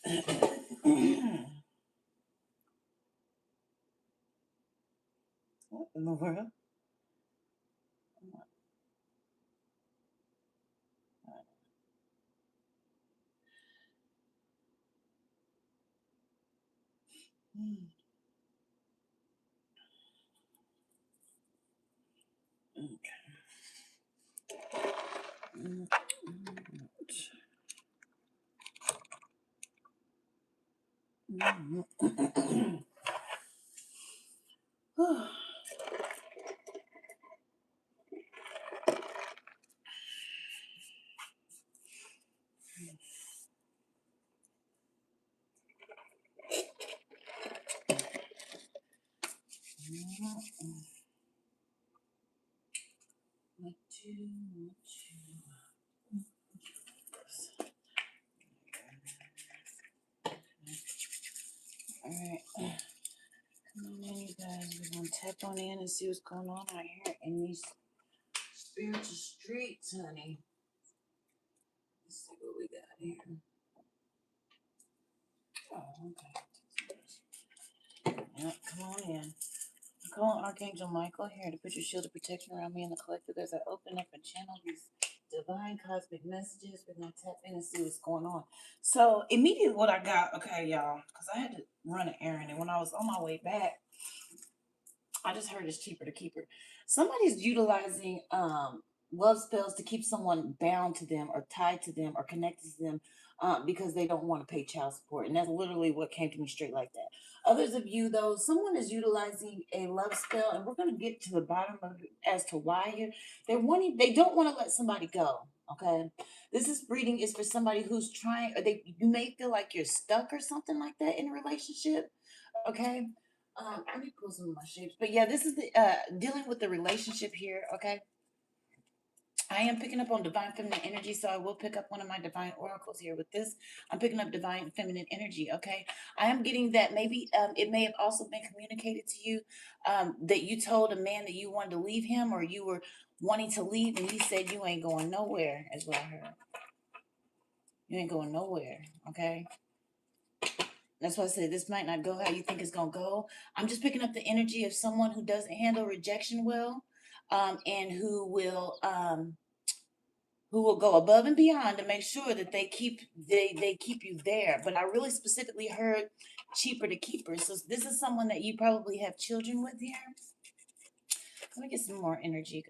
What in the world? Alright. Come on in, you guys. We're gonna tap on in and see what's going on out here in these spiritual streets, honey. Let's see what we got here. Oh, okay. Yep, come on in. I'm calling Archangel Michael here to put your shield of protection around me and the collective as I open up and channel these divine cosmic messages. We're gonna tap in and see what's going on. So immediately what I got, okay, y'all, because I had to run an errand, and when I was on my way back, I just heard it's cheaper to keep her. Somebody's utilizing love spells to keep someone bound to them or tied to them or connected to them because they don't want to pay child support. And that's literally what came to me straight like that. Others of you, though, someone is utilizing a love spell, and we're going to get to the bottom of it as to why here. They don't want to let somebody go. Okay, this is reading is for somebody who's trying, or you may feel like you're stuck or something like that in a relationship. Okay, let me pull some of my shapes. But yeah, this is the dealing with the relationship here. Okay, I am picking up on divine feminine energy, so I will pick up one of my divine oracles here with this. I'm picking up divine feminine energy. Okay, I am getting that maybe it may have also been communicated to you that you told a man that you wanted to leave him, or you were wanting to leave, and he said you ain't going nowhere. Is what I heard. You ain't going nowhere. Okay. That's why I said this might not go how you think it's gonna go. I'm just picking up the energy of someone who doesn't handle rejection well, and who will go above and beyond to make sure that they keep you there. But I really specifically heard cheaper to keep her. So this is someone that you probably have children with here. Let me get some more energy.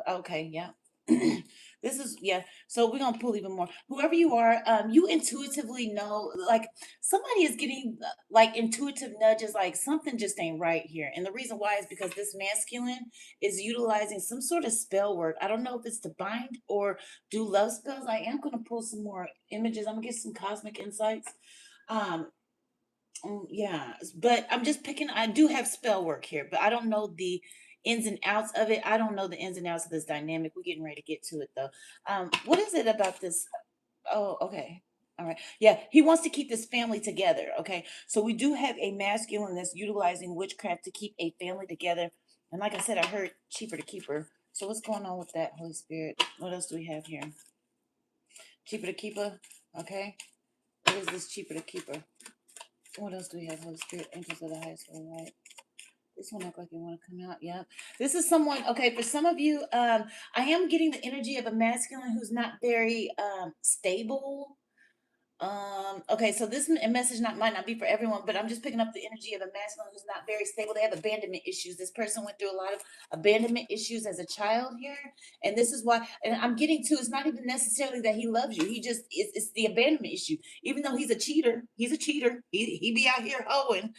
Okay, yeah. This is yeah. So we're gonna pull even more. Whoever you are, you intuitively know, like somebody is getting like intuitive nudges, like something just ain't right here. And the reason why is because this masculine is utilizing some sort of spell work. I don't know if it's to bind or do love spells. I am gonna pull some more images. I'm gonna get some cosmic insights. Um, yeah, but I'm just picking. I do have spell work here, but I don't know the ins and outs of it. I don't know the ins and outs of this dynamic. We're getting ready to get to it though. What is it about this? Oh, okay. All right. Yeah, he wants to keep this family together. Okay. So we do have a masculine that's utilizing witchcraft to keep a family together. And like I said, I heard cheaper to keep her. So what's going on with that, Holy Spirit? What else do we have here? Cheaper to keep her. Okay. What is this cheaper to keep her? What else do we have? Holy Spirit, angels of the highest light. This one look like you want to come out. Yeah. This is someone, okay, for some of you, I am getting the energy of a masculine who's not very stable. Okay, so this message might not be for everyone, but I'm just picking up the energy of a masculine who's not very stable. They have abandonment issues. This person went through a lot of abandonment issues as a child here, and this is why. And I'm getting to it's not even necessarily that he loves you. He just it's the abandonment issue. Even though he's a cheater, He be out here hoeing.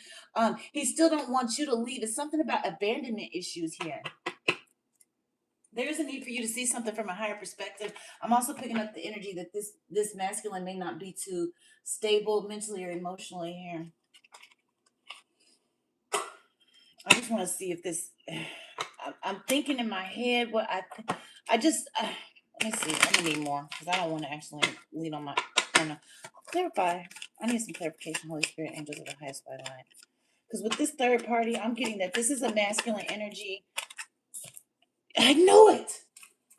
He still don't want you to leave. It's something about abandonment issues here. There's a need for you to see something from a higher perspective. I'm also picking up the energy that this masculine may not be too stable mentally or emotionally here. I just want to see if this. I'm thinking in my head what I just. Let me see. I'm gonna need more because I don't want to actually lead on my. Clarify. I need some clarification. Holy Spirit, angels of the highest light. Because with this third party, I'm getting that this is a masculine energy. I know it.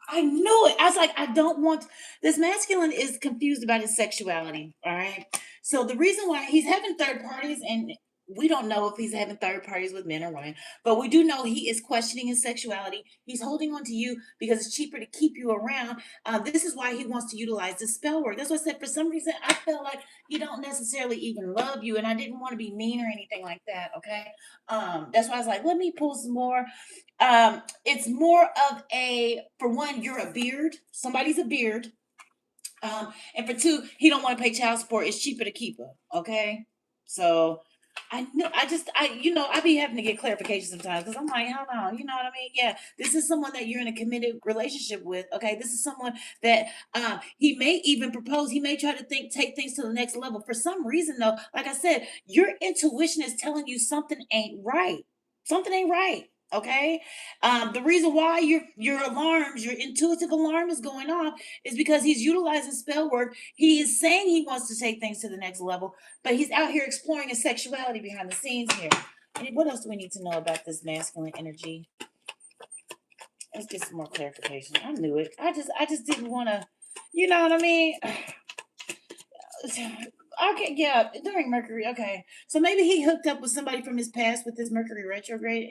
I knew it. I was like, I don't want this masculine is confused about his sexuality. All right. So the reason why he's having third parties, and we don't know if he's having third parties with men or women, but we do know he is questioning his sexuality. He's holding on to you because it's cheaper to keep you around. This is why he wants to utilize the spell work. That's what I said. For some reason, I felt like he don't necessarily even love you, and I didn't want to be mean or anything like that. Okay, that's why I was like, let me pull some more. It's more of a, for one, you're a beard. Somebody's a beard. And for two, he don't want to pay child support. It's cheaper to keep her. Okay, so I know I be having to get clarification sometimes because I'm like, hold on, you know what I mean? Yeah, this is someone that you're in a committed relationship with. Okay, this is someone that he may even propose. He may try to take things to the next level. For some reason, though, like I said, your intuition is telling you something ain't right. Something ain't right. Okay, the reason why your alarms, your intuitive alarm is going off is because he's utilizing spell work. He is saying he wants to take things to the next level, but he's out here exploring his sexuality behind the scenes here. And what else do we need to know about this masculine energy? Let's get some more clarification. I knew it. I just didn't want to, you know what I mean? Okay, yeah, during Mercury. Okay, so maybe he hooked up with somebody from his past with this Mercury retrograde.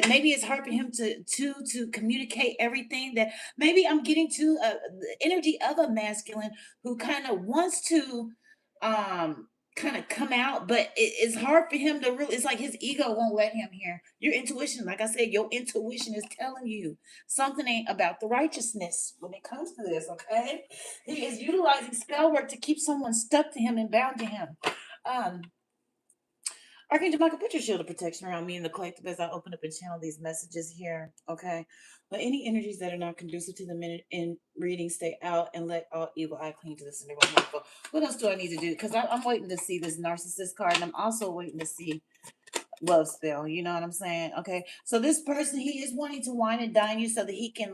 Maybe it's hard for him to communicate everything that. Maybe I'm getting to the energy of a masculine who kind of wants to um kind of come out, but it's hard for him to really. It's like his ego won't let him hear your intuition. Like I said, your intuition is telling you something ain't about the righteousness when it comes to this. Okay, he is utilizing spell work to keep someone stuck to him and bound to him. Um, Archangel Michael, put your shield of protection around me and the collective as I open up and channel these messages here. Okay. Let any energies that are not conducive to the minute in reading stay out and let all evil eye cling to the center of my heart. What else do I need to do? Because I'm waiting to see this narcissist card, and I'm also waiting to see love spell. You know what I'm saying? Okay. So this person, he is wanting to wine and dine you so that he can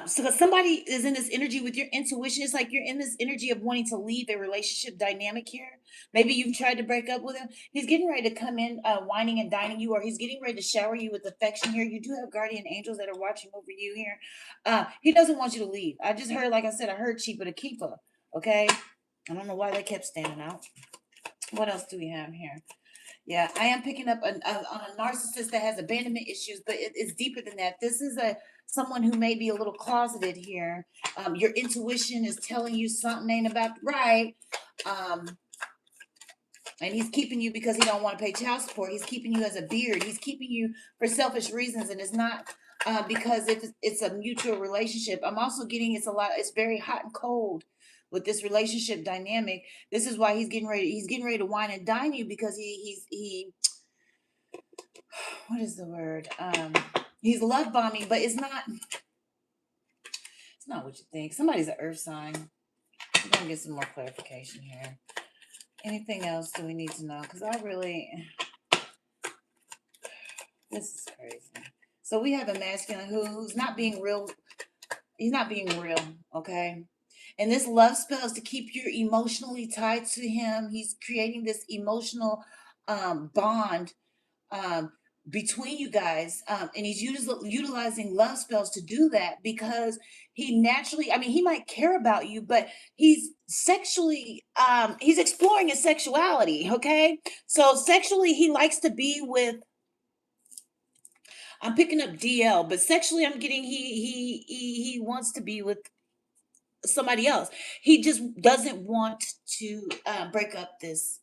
so somebody is in this energy with your intuition. It's like you're in this energy of wanting to leave a relationship dynamic here. Maybe you've tried to break up with him. He's getting ready to come in, whining and dining you, or he's getting ready to shower you with affection here. You do have guardian angels that are watching over you here. He doesn't want you to leave. I just heard, like I said, I heard cheaper to keep her. Okay. I don't know why they kept standing out. What else do we have here? Yeah, I am picking up on a narcissist that has abandonment issues, but it's deeper than that. This is a someone who may be a little closeted here. Your intuition is telling you something ain't about right, and he's keeping you because he don't want to pay child support. He's keeping you as a beard. He's keeping you for selfish reasons, and it's not because it's a mutual relationship. I'm also getting it's a lot. It's very hot and cold with this relationship dynamic. This is why he's getting ready. He's getting ready to wine and dine you because he what is the word? He's love bombing, but it's not what you think. Somebody's an earth sign. We're gonna get some more clarification here. Anything else do we need to know? Because this is crazy. So we have a masculine who's not being real. He's not being real, okay? And this love spell is to keep you emotionally tied to him. He's creating this emotional bond um, between you guys. And he's utilizing love spells to do that because he naturally, I mean, he might care about you, but he's sexually, he's exploring his sexuality. Okay. So sexually, he likes to be with, I'm picking up DL, but sexually, I'm getting, he wants to be with somebody else. He just doesn't want to break up this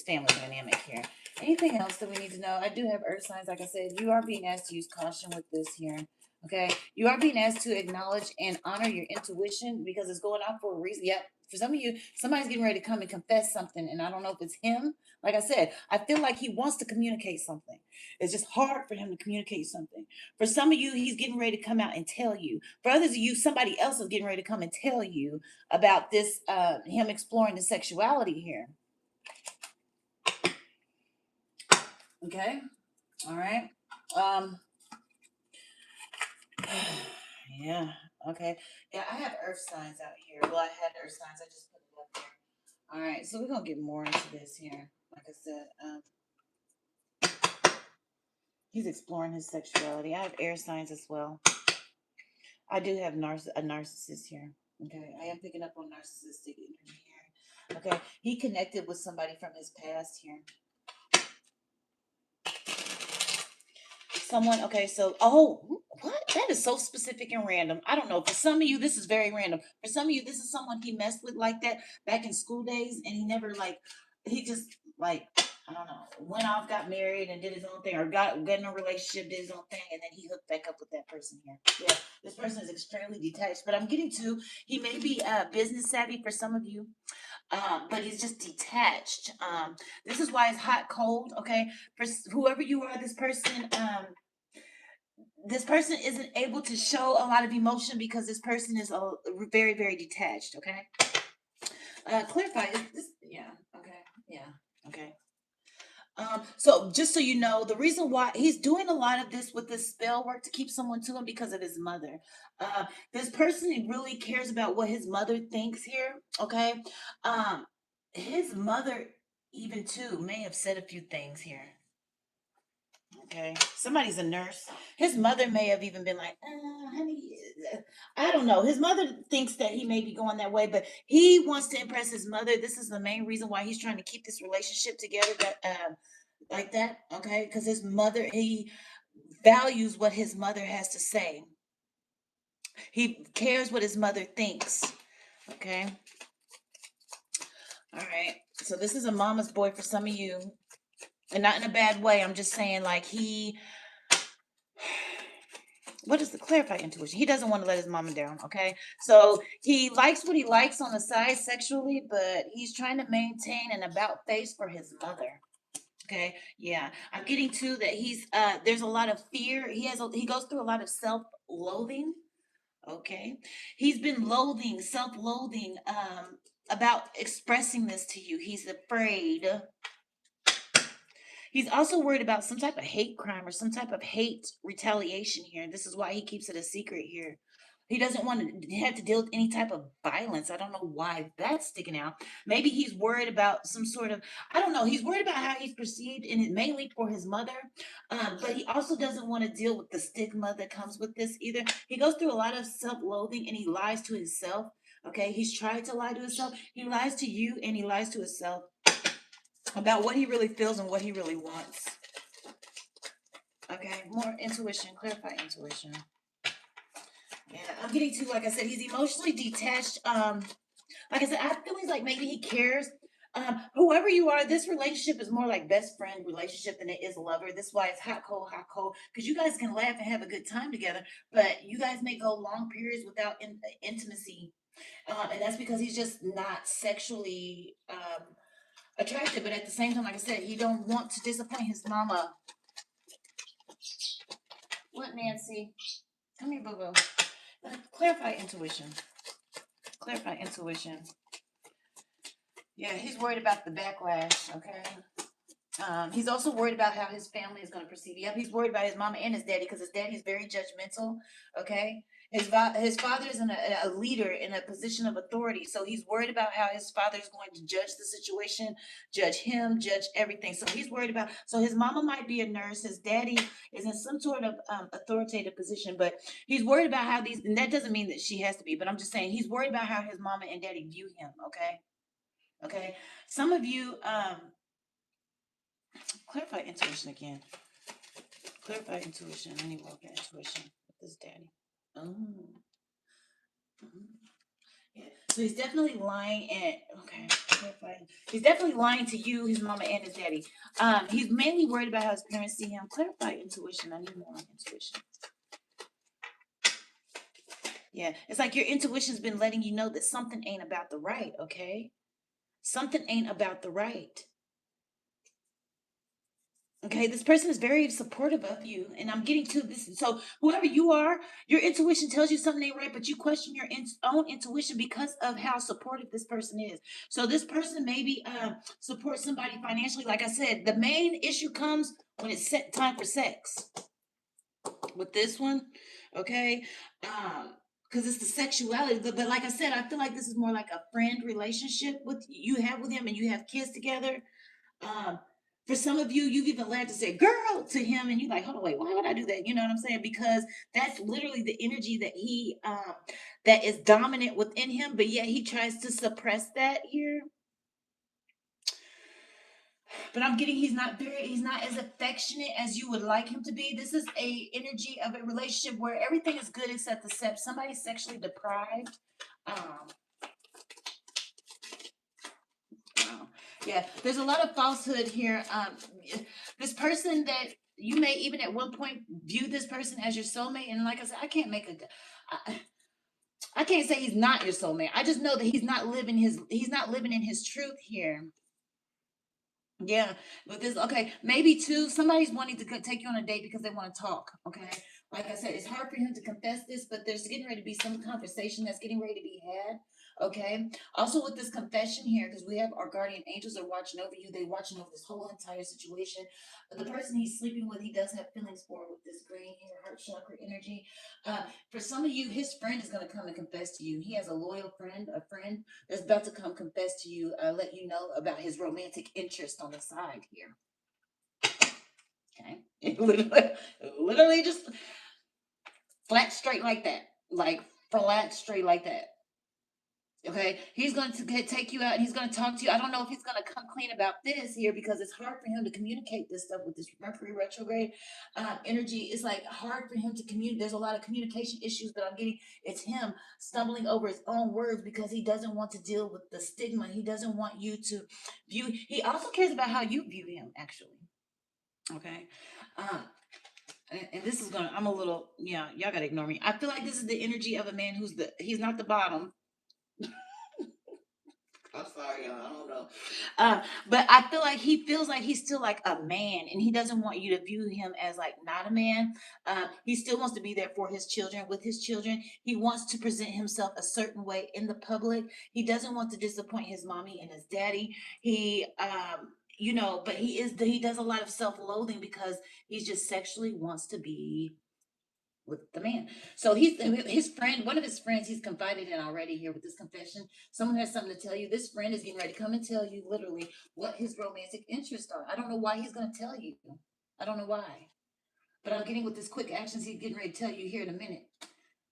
family dynamic here. Anything else that we need to know? I do have earth signs. Like I said, you are being asked to use caution with this here. Okay. You are being asked to acknowledge and honor your intuition because it's going on for a reason. Yep. For some of you, somebody's getting ready to come and confess something. And I don't know if it's him. Like I said, I feel like he wants to communicate something. It's just hard for him to communicate something. For some of you, he's getting ready to come out and tell you. For others of you, somebody else is getting ready to come and tell you about this, him exploring the sexuality here. Okay. All right. Um, yeah. Okay. Yeah, I have earth signs out here. Well, I had earth signs. I just put it up here. All right. So we're gonna get more into this here. Like I said, he's exploring his sexuality. I have air signs as well. I do have a narcissist here. Okay. I am picking up on narcissistic energy here. Okay, he connected with somebody from his past here. Someone, okay, so, oh, what? That is so specific and random. I don't know. For some of you, this is very random. For some of you, this is someone he messed with like that back in school days, and he never, like, he just, like, I don't know, went off, got married, and did his own thing, or got in a relationship, did his own thing, and then he hooked back up with that person here. Yeah, this person is extremely detached, but I'm getting to, he may be business savvy for some of you, but he's just detached. This is why it's hot, cold, okay? For whoever you are, this person isn't able to show a lot of emotion because this person is very, very detached, okay? Clarify, is this, yeah, okay, yeah, okay. So just so you know, the reason why he's doing a lot of this with this spell work to keep someone to him because of his mother. This person really cares about what his mother thinks here. Okay. His mother even too may have said a few things here. Okay. Somebody's a nurse. His mother may have even been like, honey, I don't know. His mother thinks that he may be going that way, but he wants to impress his mother. This is the main reason why he's trying to keep this relationship together. That like that, okay? Because his mother, he values what his mother has to say. He cares what his mother thinks, okay? All right. So this is a mama's boy for some of you, and not in a bad way. I'm just saying, like he. What is the clarify intuition? He doesn't want to let his mama down, okay? So he likes what he likes on the side sexually, but he's trying to maintain an about face for his mother. Okay, yeah, I'm getting to that. There's a lot of fear. He goes through a lot of self-loathing. Okay, he's been self-loathing, about expressing this to you. He's afraid. He's also worried about some type of hate crime or some type of hate retaliation here. This is why he keeps it a secret here. He doesn't want to have to deal with any type of violence. I don't know why that's sticking out. Maybe he's worried about some sort of, I don't know. He's worried about how he's perceived, and it mainly for his mother. But he also doesn't want to deal with the stigma that comes with this either. He goes through a lot of self-loathing, and he lies to himself. Okay, he's tried to lie to himself. He lies to you, and he lies to himself about what he really feels and what he really wants. Okay, more intuition, clarify intuition. Yeah, I'm getting to, like I said, he's emotionally detached. Like I said, I feel like maybe he cares. Whoever you are, this relationship is more like best friend relationship than it is lover. This is why it's hot, cold, because you guys can laugh and have a good time together, but you guys may go long periods without intimacy, and that's because he's just not sexually attractive. But at the same time, like I said, he don't want to disappoint his mama. What, Nancy? Come here, boo boo. Clarify intuition. Clarify intuition. Yeah, he's worried about the backlash. Okay. He's also worried about how his family is going to perceive. Yep, he's worried about his mama and his daddy because his daddy is very judgmental. Okay, his father is a leader in a position of authority, so he's worried about how his father is going to judge the situation, judge him, judge everything. So he's worried about. So his mama might be a nurse. His daddy is in some sort of authoritative position, but he's worried about how these. And that doesn't mean that she has to be, but I'm just saying he's worried about how his mama and daddy view him. Okay, okay. Some of you. Clarify intuition again. Clarify intuition. I need more intuition with this daddy. Oh. Mhm. Yeah. So he's definitely lying and okay. Clarify. He's definitely lying to you, his mama, and his daddy. He's mainly worried about how his parents see him. Clarify intuition. I need more intuition. Yeah. It's like your intuition's been letting you know that something ain't about the right, okay? Something ain't about the right. Okay, this person is very supportive of you, and I'm getting to this. So, whoever you are, your intuition tells you something ain't right, but you question your own intuition because of how supportive this person is. So, this person maybe supports somebody financially. Like I said, the main issue comes when it's set time for sex. With this one, okay, because it's the sexuality. But like I said, I feel like this is more like a friend relationship with you have with him, and you have kids together. Um, for some of you, you've even learned to say "girl" to him, and you're like, "Hold on, wait, why would I do that?" You know what I'm saying? Because that's literally the energy that is dominant within him, but yet he tries to suppress that here. But I'm getting he's not as affectionate as you would like him to be. This is a energy of a relationship where everything is good except the sex. Somebody's sexually deprived. Um, wow. Yeah, there's a lot of falsehood here. This person that you may even at one point view this person as your soulmate, and like I said, I can't say he's not your soulmate. I just know that he's not living in his truth here. Yeah, but this okay, maybe too. Somebody's wanting to take you on a date because they want to talk. Okay, like I said, it's hard for him to confess this, but there's getting ready to be some conversation that's getting ready to be had. Okay. Also with this confession here, because we have our guardian angels are watching over you. They watching over this whole entire situation. The person he's sleeping with, he does have feelings for with this green hair, heart chakra energy. For some of you, his friend is going to come and confess to you. He has a loyal friend, a friend that's about to come confess to you, let you know about his romantic interest on the side here. Okay. Literally just flat straight like that. Like flat straight like that. Okay, he's going to take you out and he's going to talk to you. I don't know if he's going to come clean about this here because it's hard for him to communicate this stuff with this Mercury retrograde energy. It's like hard for him to communicate. There's a lot of communication issues that I'm getting. It's him stumbling over his own words because he doesn't want to deal with the stigma. He doesn't want you to view. He also cares about how you view him, actually. Okay. Um, and this is gonna. I'm a little. Yeah, y'all gotta ignore me. I feel like this is the energy of a man he's not the bottom. I'm sorry, y'all. I don't know. But I feel like he feels like he's still like a man, and he doesn't want you to view him as like not a man. He still wants to be there for his children, with his children. He wants to present himself a certain way in the public. He doesn't want to disappoint his mommy and his daddy. But he does a lot of self-loathing because he just sexually wants to be with the man. So he's his friend, one of his friends he's confided in already here with this confession. Someone has something to tell you. This friend is getting ready to come and tell you literally what his romantic interests are. I don't know why he's going to tell you. I don't know why. But I'm getting with this quick actions he's getting ready to tell you here in a minute.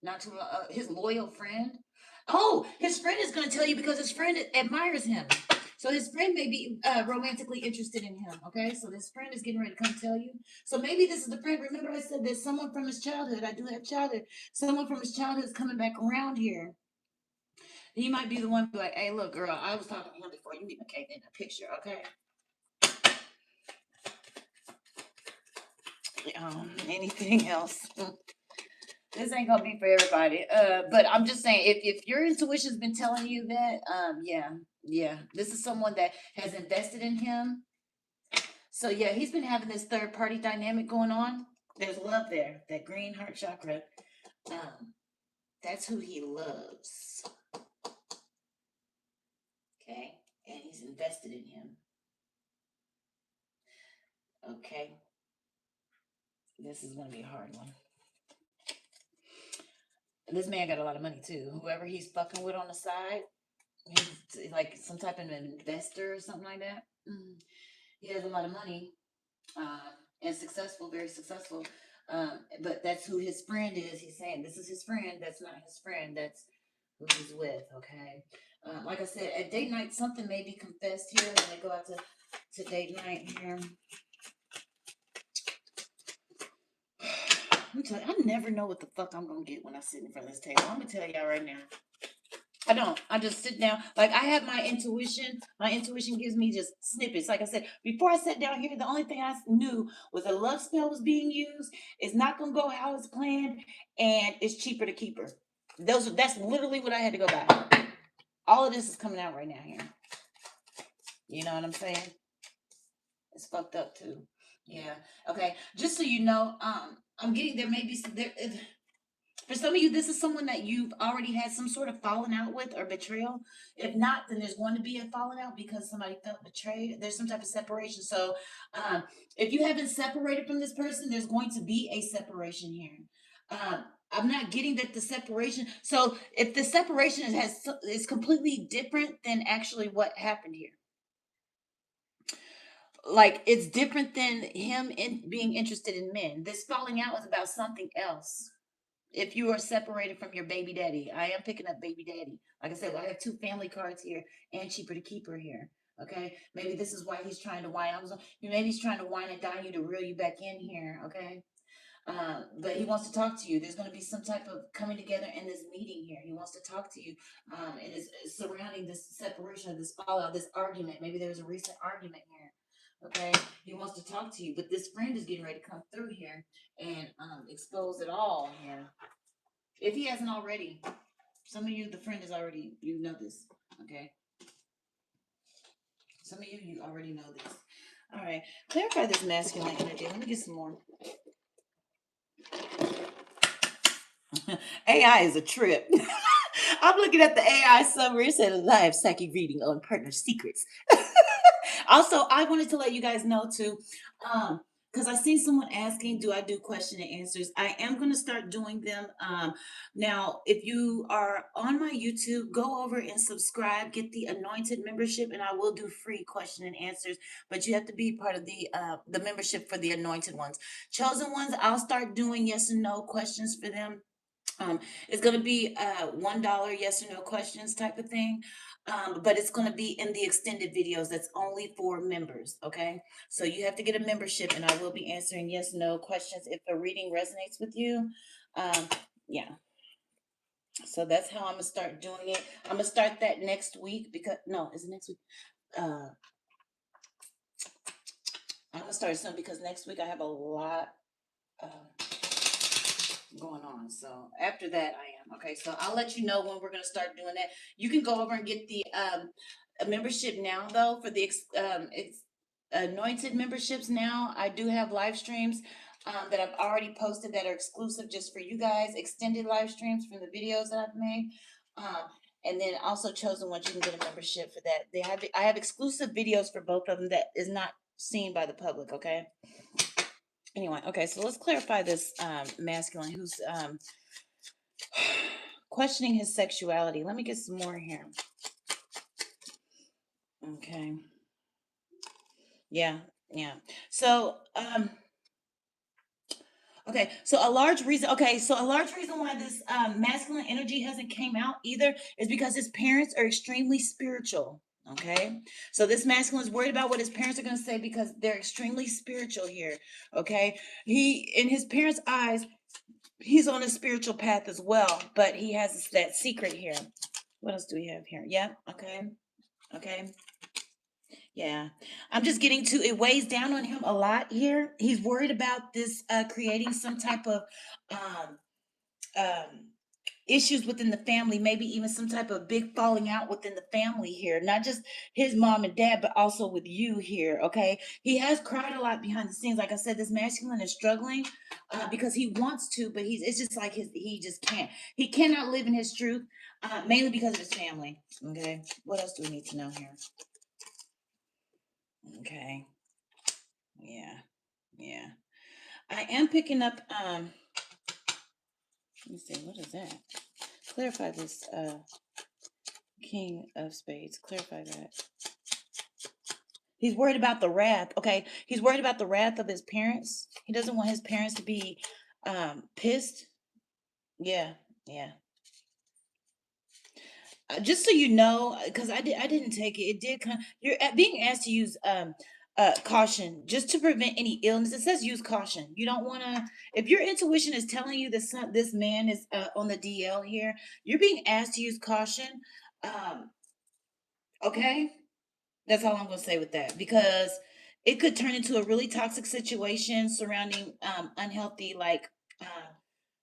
Not to his loyal friend. Oh, his friend is going to tell you because his friend admires him. So his friend may be romantically interested in him. Okay, so this friend is getting ready to come tell you. So maybe this is the friend. Remember, I said there's someone from his childhood. I do have childhood. Someone from his childhood is coming back around here. He might be the one be like, "Hey, look, girl, I was talking to him before you even came in the picture." Okay. Anything else? This ain't gonna be for everybody. But I'm just saying, if your intuition's been telling you that, yeah, this is someone that has invested in him. So yeah, he's been having this third party dynamic going on. There's love there. That green heart chakra. Um, that's who he loves. Okay, and he's invested in him. Okay, this is gonna be a hard one. This man got a lot of money too. Whoever he's fucking with on the side, he's like some type of investor or something like that. He has a lot of money, and successful, very successful. But that's who his friend is. He's saying this is his friend. That's not his friend. That's who he's with. Okay. Like I said, at date night, something may be confessed here when they go out to date night here. I'm telling you, I never know what the fuck I'm gonna get when I sit in front of this table. I'm gonna tell y'all right now. I don't. I just sit down. Like I have my intuition. My intuition gives me just snippets. Like I said, before I sat down here, the only thing I knew was a love spell was being used. It's not gonna go how it's planned, and it's cheaper to keep her. That's literally what I had to go by. All of this is coming out right now here. You know what I'm saying? It's fucked up too. Yeah. Okay. Just so you know, I'm getting there. Maybe there. For some of you, this is someone that you've already had some sort of falling out with or betrayal. If not, then there's going to be a falling out because somebody felt betrayed. There's some type of separation. So, if you haven't separated from this person, there's going to be a separation here. I'm not getting that the separation. So, if the separation is completely different than actually what happened here, like it's different than him being interested in men. This falling out was about something else. If you are separated from your baby daddy, I am picking up baby daddy. Like I said, I have two family cards here and cheaper to keep her here. Okay, maybe this is why he's trying to whine. Maybe he's trying to whine and dine you to reel you back in here. Okay, but he wants to talk to you. There's going to be some type of coming together in this meeting here. He wants to talk to you, and is surrounding this separation, this fallout, this argument. Maybe there was a recent argument here. Okay, he wants to talk to you, but this friend is getting ready to come through here and expose it all here. If he hasn't already, some of you, the friend is already, you know this. Okay, some of you, you already know this. All right, clarify this masculine energy. Let me get some more. AI is a trip. I'm looking at the AI summary. It said a live psychic reading on partner secrets. Also, I wanted to let you guys know too, because I seen someone asking, do I do question and answers? I am going to start doing them. Now, if you are on my YouTube, go over and subscribe, get the anointed membership, and I will do free question and answers. But you have to be part of the membership for the anointed ones. Chosen ones, I'll start doing yes and no questions for them. It's going to be $1 yes or no questions type of thing. But it's going to be in the extended videos that's only for members. Okay, so you have to get a membership, and I will be answering yes no questions if a reading resonates with you. Yeah, so that's how I'm gonna start doing it. I'm gonna start that next week, because no, is it next week? I'm gonna start soon because next week I have a lot uh, going on. So after that, I am okay. So I'll let you know when we're gonna start doing that. You can go over and get the a membership now, though, for the anointed memberships. Now I do have live streams that I've already posted that are exclusive just for you guys. Extended live streams from the videos that I've made. And then also chosen ones, you can get a membership for that. I have exclusive videos for both of them that is not seen by the public. Okay. Anyway, okay, so let's clarify this masculine who's questioning his sexuality. Let me get some more here. Okay. Yeah, yeah. So, okay, so a large reason why this masculine energy hasn't came out either is because his parents are extremely spiritual. Okay, so this masculine is worried about what his parents are going to say because they're extremely spiritual here. Okay, he, in his parents' eyes, he's on a spiritual path as well, but he has that secret here. What else do we have here? Yeah, okay, okay. Yeah, I'm just getting to it weighs down on him a lot here. He's worried about this creating some type of um, um, issues within the family, maybe even some type of big falling out within the family here. Not just his mom and dad, but also with you here. Okay, he has cried a lot behind the scenes. Like I said, this masculine is struggling because he wants to, but it's just like he just can't. He cannot live in his truth, mainly because of his family. Okay, what else do we need to know here? Okay. Yeah. Yeah. I am picking up let me see, what is that? Clarify this King of Spades. Clarify that. He's worried about the wrath. Okay. He's worried about the wrath of his parents. He doesn't want his parents to be pissed. Yeah. Yeah. Just so you know, because I didn't take it. It did kind of, you're being asked to use caution just to prevent any illness. It says use caution. You don't want to, if your intuition is telling you that this man is on the DL here, you're being asked to use caution. Um, okay, that's all I'm going to say with that, because it could turn into a really toxic situation surrounding unhealthy, like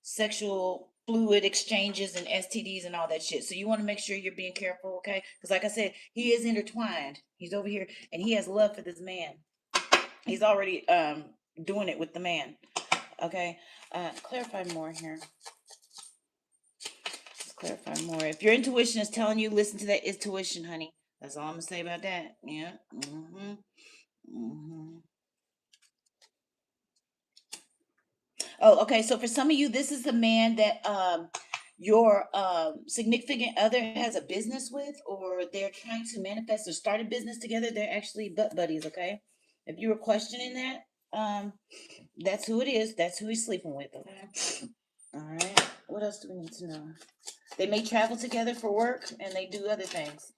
sexual fluid exchanges and STDs and all that shit. So you want to make sure you're being careful, okay? Because like I said, he is intertwined. He's over here and he has love for this man. He's already doing it with the man. Okay. Clarify more here. Let's clarify more. If your intuition is telling you, listen to that intuition, honey. That's all I'm gonna say about that. Yeah. Mm-hmm. Mm-hmm. Oh, okay. So for some of you, this is the man that your significant other has a business with, or they're trying to manifest or start a business together. They're actually butt buddies. Okay. If you were questioning that, that's who it is. That's who he's sleeping with. Okay. All right. What else do we need to know? They may travel together for work and they do other things.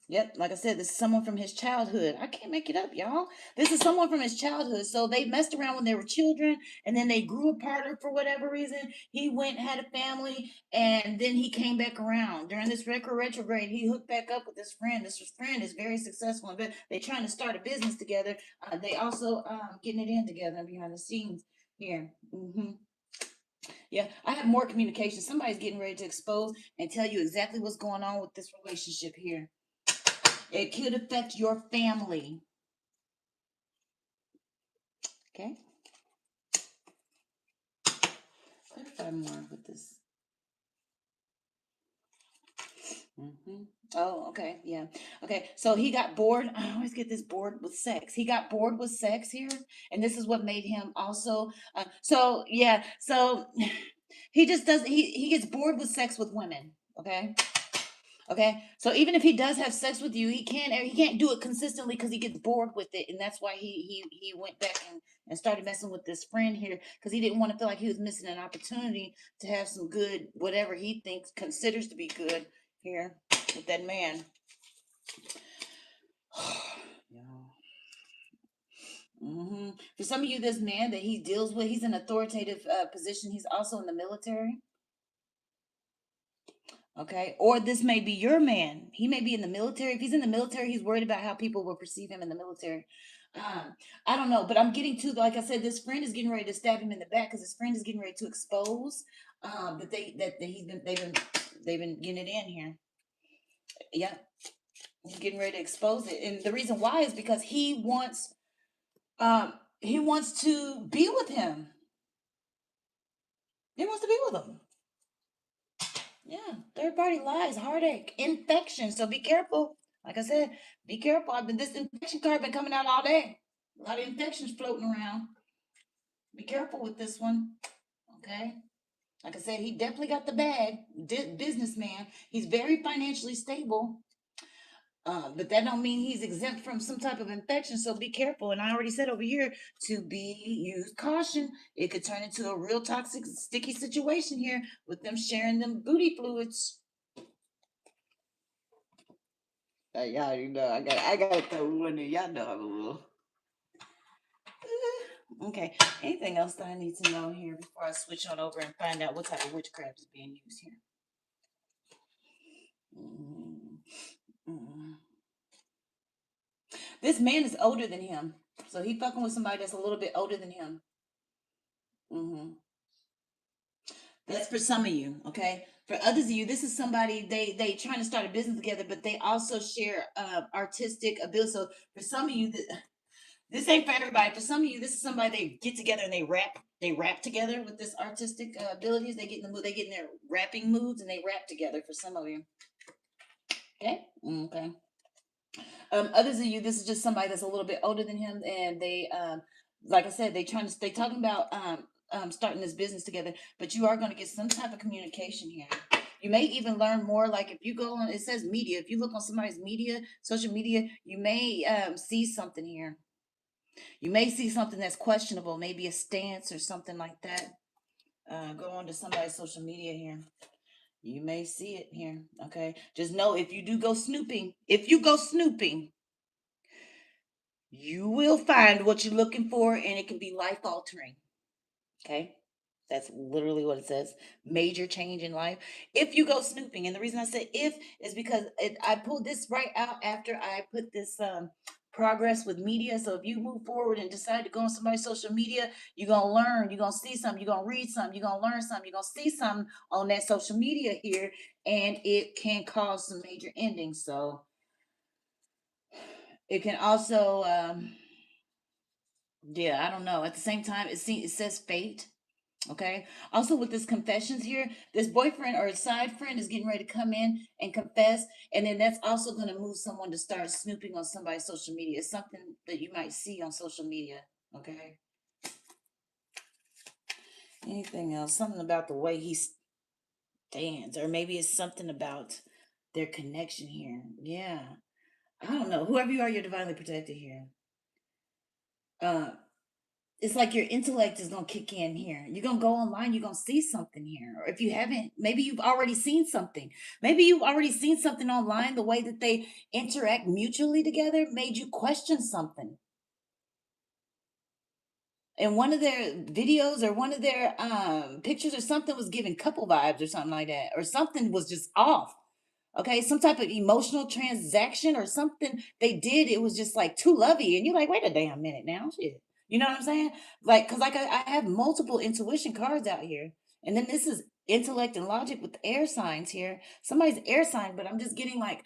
Yep, like I said, this is someone from his childhood. I can't make it up, y'all. This is someone from his childhood. So they messed around when they were children, and then they grew apart for whatever reason. He went, had a family, and then he came back around. During this retrograde, he hooked back up with this friend. This friend is very successful, but they're trying to start a business together. They also getting it in together behind the scenes here. Yeah, I have more communication. Somebody's getting ready to expose and tell you exactly what's going on with this relationship here. It could affect your family. Okay. Clarify more with this. Oh, okay. Yeah. Okay. So he got bored. I always get this bored with sex. He got bored with sex here. And this is what made him also. So, yeah. So he just does, he gets bored with sex with women. Okay. Okay, so even if he does have sex with you, he can't do it consistently because he gets bored with it, and that's why he went back and started messing with this friend here because he didn't want to feel like he was missing an opportunity to have some good whatever he thinks considers to be good here with that man. Yeah. For some of you, this man that he deals with, he's in an authoritative position. He's also in the military. Okay. Or this may be your man. He may be in the military. If he's in the military, he's worried about how people will perceive him in the military. I don't know, but I'm getting to, like I said, this friend is getting ready to stab him in the back because his friend is getting ready to expose that they've been getting it in here. Yeah, he's getting ready to expose it, and the reason why is because he wants to be with him. He wants to be with him. Yeah, third party lies, heartache, infection. So be careful. Like I said, be careful. This infection card been coming out all day. A lot of infections floating around. Be careful with this one. Okay. Like I said, he definitely got the bag. Businessman. He's very financially stable. But that don't mean he's exempt from some type of infection. So be careful. And I already said over here to use caution. It could turn into a real toxic, sticky situation here with them sharing them booty fluids. Y'all, I gotta throw one in. Y'all know I'm a little. Okay. Anything else that I need to know here before I switch on over and find out what type of witchcraft is being used here? Mm, mm. This man is older than him, so he fucking with somebody that's a little bit older than him. hmm That's for some of you, okay? For others of you, this is somebody they trying to start a business together, but they also share artistic ability. So for some of you, this ain't for everybody. For some of you, this is somebody they get together and they rap. They rap together with this artistic abilities. They get in the mood. They get in their rapping moods and they rap together. For some of you, okay, okay. Others of you, this is just somebody that's a little bit older than him, and they, like I said, they talking about starting this business together. But you are going to get some type of communication here. You may even learn more. Like if you go on, it says media. If you look on somebody's media, social media, you may see something here. You may see something that's questionable, maybe a stance or something like that. Go on to somebody's social media here. You may see it here. Okay. Just know if you do go snooping, you will find what you're looking for and it can be life altering. Okay. That's literally what it says. Major change in life. If you go snooping, and the reason I say if is because I pulled this right out after I put this progress with media. So if you move forward and decide to go on somebody's social media, you're gonna learn, you're gonna see something, you're gonna read something, you're gonna learn something, you're gonna see something on that social media here, and it can cause some major endings. So it can also yeah, I don't know. At the same time, it says fate. Okay. Also, with this confessions here, this boyfriend or side friend is getting ready to come in and confess, and then that's also going to move someone to start snooping on somebody's social media. It's something that you might see on social media. Okay. Anything else? Something about the way he stands, or maybe it's something about their connection here. Yeah. I don't know. Whoever you are, you're divinely protected here. Uh, it's like your intellect is gonna kick in here. You're gonna go online, you're gonna see something here. Or if you haven't, maybe you've already seen something. Maybe you've already seen something online, the way that they interact mutually together made you question something. And one of their videos or one of their pictures or something was giving couple vibes or something like that, or something was just off. Okay, some type of emotional transaction or something they did. It was just like too lovey, and you're like, wait a damn minute now, shit. You know what I'm saying? Like, cause like I have multiple intuition cards out here, and then this is intellect and logic with air signs here. Somebody's air sign, but I'm just getting like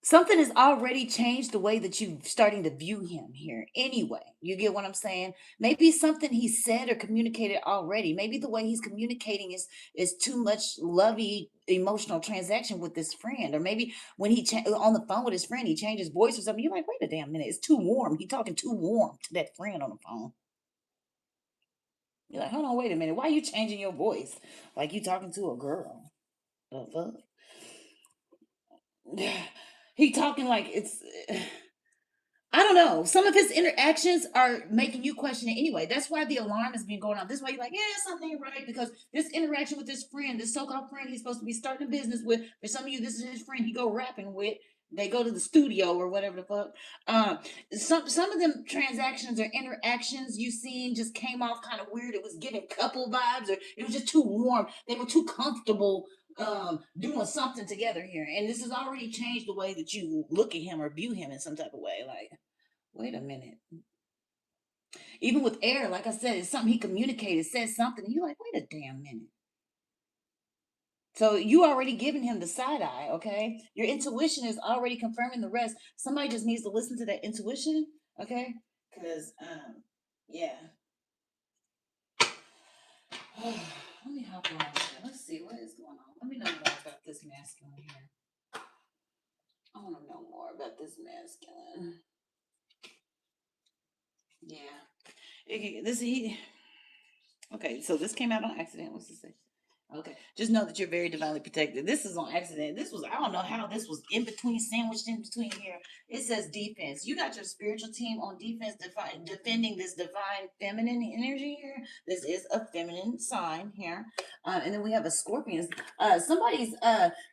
something has already changed the way that you starting to view him here anyway. You get what I'm saying? Maybe something he said or communicated already. Maybe the way he's communicating is too much lovey emotional transaction with this friend. Or maybe when he on the phone with his friend, he changed his voice or something. You're like, wait a damn minute, it's too warm. He talking too warm to that friend on the phone. You're like, hold on, wait a minute, why are you changing your voice like you talking to a girl? The fuck. He talking like it's I don't know. Some of his interactions are making you question it anyway. That's why the alarm has been going on. This way you're like, yeah, something ain't right, because this interaction with this friend, this so-called friend he's supposed to be starting a business with. For some of you, this is his friend he go rapping with. They go to the studio or whatever the fuck. Um, some of them transactions or interactions you seen just came off kind of weird. It was giving couple vibes, or it was just too warm. They were too comfortable doing something together here. And this has already changed the way that you look at him or view him in some type of way. Like, wait a minute. Even with air, like I said, it's something he communicated, said something. And you're like, wait a damn minute. So you already giving him the side eye, okay? Your intuition is already confirming the rest. Somebody just needs to listen to that intuition, okay? Because, yeah. Let me hop on here. Let's see what is going on. Let me know more about this masculine here. I want to know more about this masculine. Yeah. This he. Okay, so this came out on accident. What's this say? Okay, just know that you're very divinely protected. This is on accident. This was, I don't know how this was in between, sandwiched in between here. It says defense. You got your spiritual team on defense, defending this divine feminine energy here. This is a feminine sign here. And then we have a scorpion. Somebody's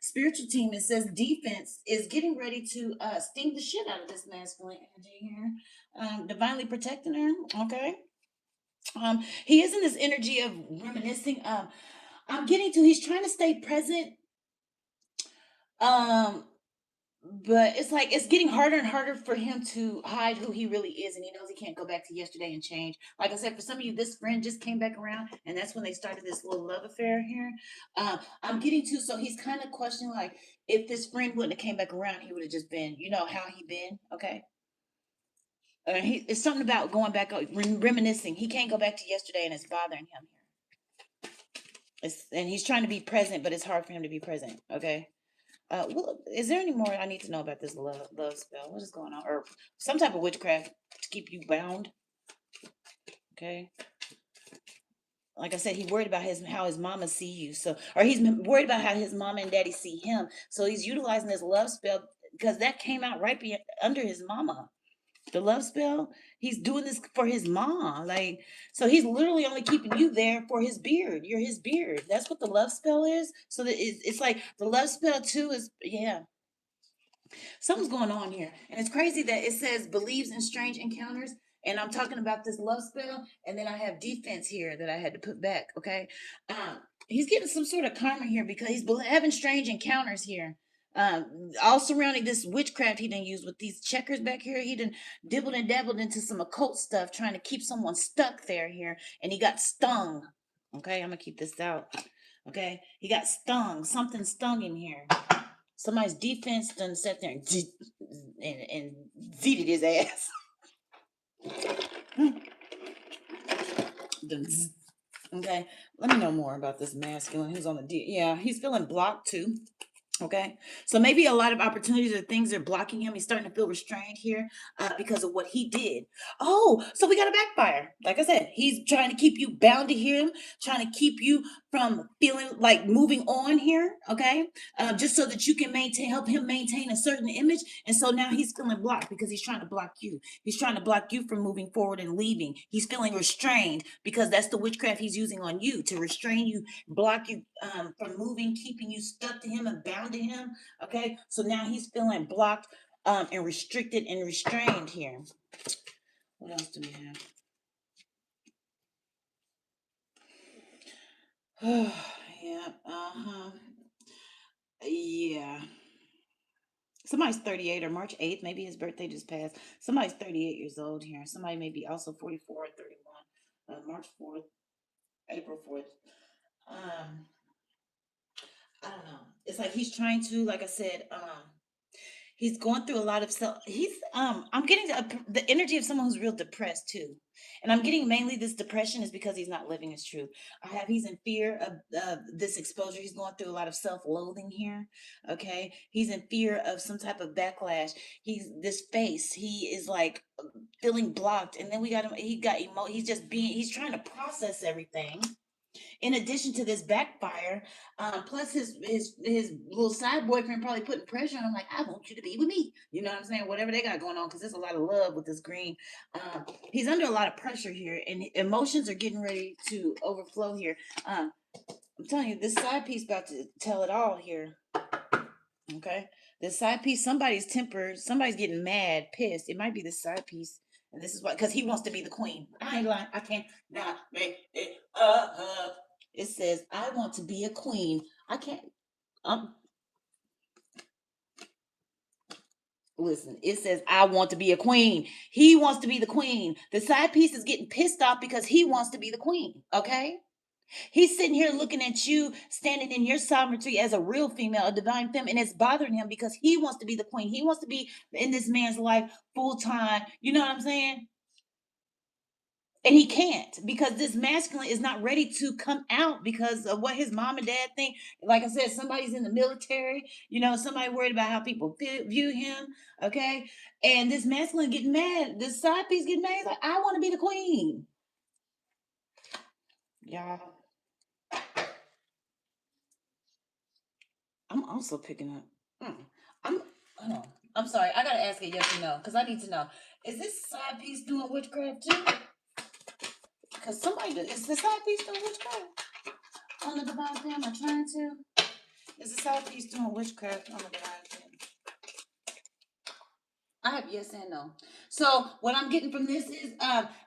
spiritual team, it says defense, is getting ready to sting the shit out of this masculine energy here. Divinely protecting her. Okay. He is in this energy of reminiscing. I'm getting to, he's trying to stay present. Um, but it's like it's getting harder and harder for him to hide who he really is, and he knows he can't go back to yesterday and change. Like I said, for some of you, this friend just came back around, and that's when they started this little love affair here. I'm getting to, so he's kind of questioning, like, if this friend wouldn't have came back around, he would have just been, you know, how he been, okay? It's something about going back, reminiscing. He can't go back to yesterday, and it's bothering him here. And he's trying to be present, but it's hard for him to be present. Okay. Well, is there any more I need to know about this love spell? What is going on? Or some type of witchcraft to keep you bound? Okay. Like I said, he's worried about how his mama see you. So, or he's worried about how his mama and daddy see him. So he's utilizing this love spell because that came out right under his mama. The love spell, he's doing this for his mom. Like, so he's literally only keeping you there for his beard. You're his beard. That's what the love spell is. So that it's like the love spell too is, yeah, something's going on here. And it's crazy that it says believes in strange encounters. And I'm talking about this love spell. And then I have defense here that I had to put back. Okay. He's getting some sort of karma here because he's having strange encounters here. All surrounding this witchcraft he done used with these checkers back here. He done dibbled and dabbled into some occult stuff, trying to keep someone stuck there here. And he got stung. Okay. I'm going to keep this out. Okay. He got stung. Something stung in here. Somebody's defense done sat there and zeeted his ass. Okay, let me know more about this masculine. Who's on the yeah, he's feeling blocked too. Okay, so maybe a lot of opportunities or things are blocking him. He's starting to feel restrained here because of what he did. Oh, so we got a backfire. Like I said, he's trying to keep you bound to him, trying to keep you from feeling like moving on here. Okay, just so that you can help him maintain a certain image. And so now he's feeling blocked because he's trying to block you. He's trying to block you from moving forward and leaving. He's feeling restrained because that's the witchcraft he's using on you to restrain you, block you from moving, keeping you stuck to him and bound to him. Okay, so now he's feeling blocked and restricted and restrained here. What else do we have? Yeah, yeah. Somebody's 38 or March 8th. Maybe his birthday just passed. Somebody's 38 years old here. Somebody may be also 44 or 31. March 4th, April 4th. Um, I don't know. It's like he's trying to, like I said, he's going through a lot of stuff. I'm getting the energy of someone who's real depressed too. And I'm getting mainly this depression is because he's not living his truth. He's in fear of this exposure. He's going through a lot of self-loathing here. Okay. He's in fear of some type of backlash. He's this face. He is like feeling blocked. And then we got him. He's trying to process everything in addition to this backfire, plus his little side boyfriend probably putting pressure on him, like, I want you to be with me. You know what I'm saying? Whatever they got going on, because there's a lot of love with this green. He's under a lot of pressure here, and emotions are getting ready to overflow here. I'm telling you, this side piece about to tell it all here. Okay, this side piece, somebody's temper, somebody's getting mad, pissed. It might be this side piece. And this is why, because he wants to be the queen. I ain't lying. I can't not make it up. It says, I want to be a queen. I can't. Um, Listen, it says, I want to be a queen. He wants to be the queen. The side piece is getting pissed off because he wants to be the queen. Okay? He's sitting here looking at you, standing in your sovereignty as a real female, a divine femme, and it's bothering him because he wants to be the queen. He wants to be in this man's life full time. You know what I'm saying? And he can't because this masculine is not ready to come out because of what his mom and dad think. Like I said, somebody's in the military, somebody worried about how people view him. Okay. And this masculine getting mad, this side piece getting mad. He's like, I want to be the queen. Y'all. I'm also picking up. I'm hold on. I'm sorry. I gotta ask it yes or no because I need to know. Is this side piece doing witchcraft too? Because is the side piece doing witchcraft on the divine femme or trying to? Is the side piece doing witchcraft on the divine femme? I have yes and no. So what I'm getting from this is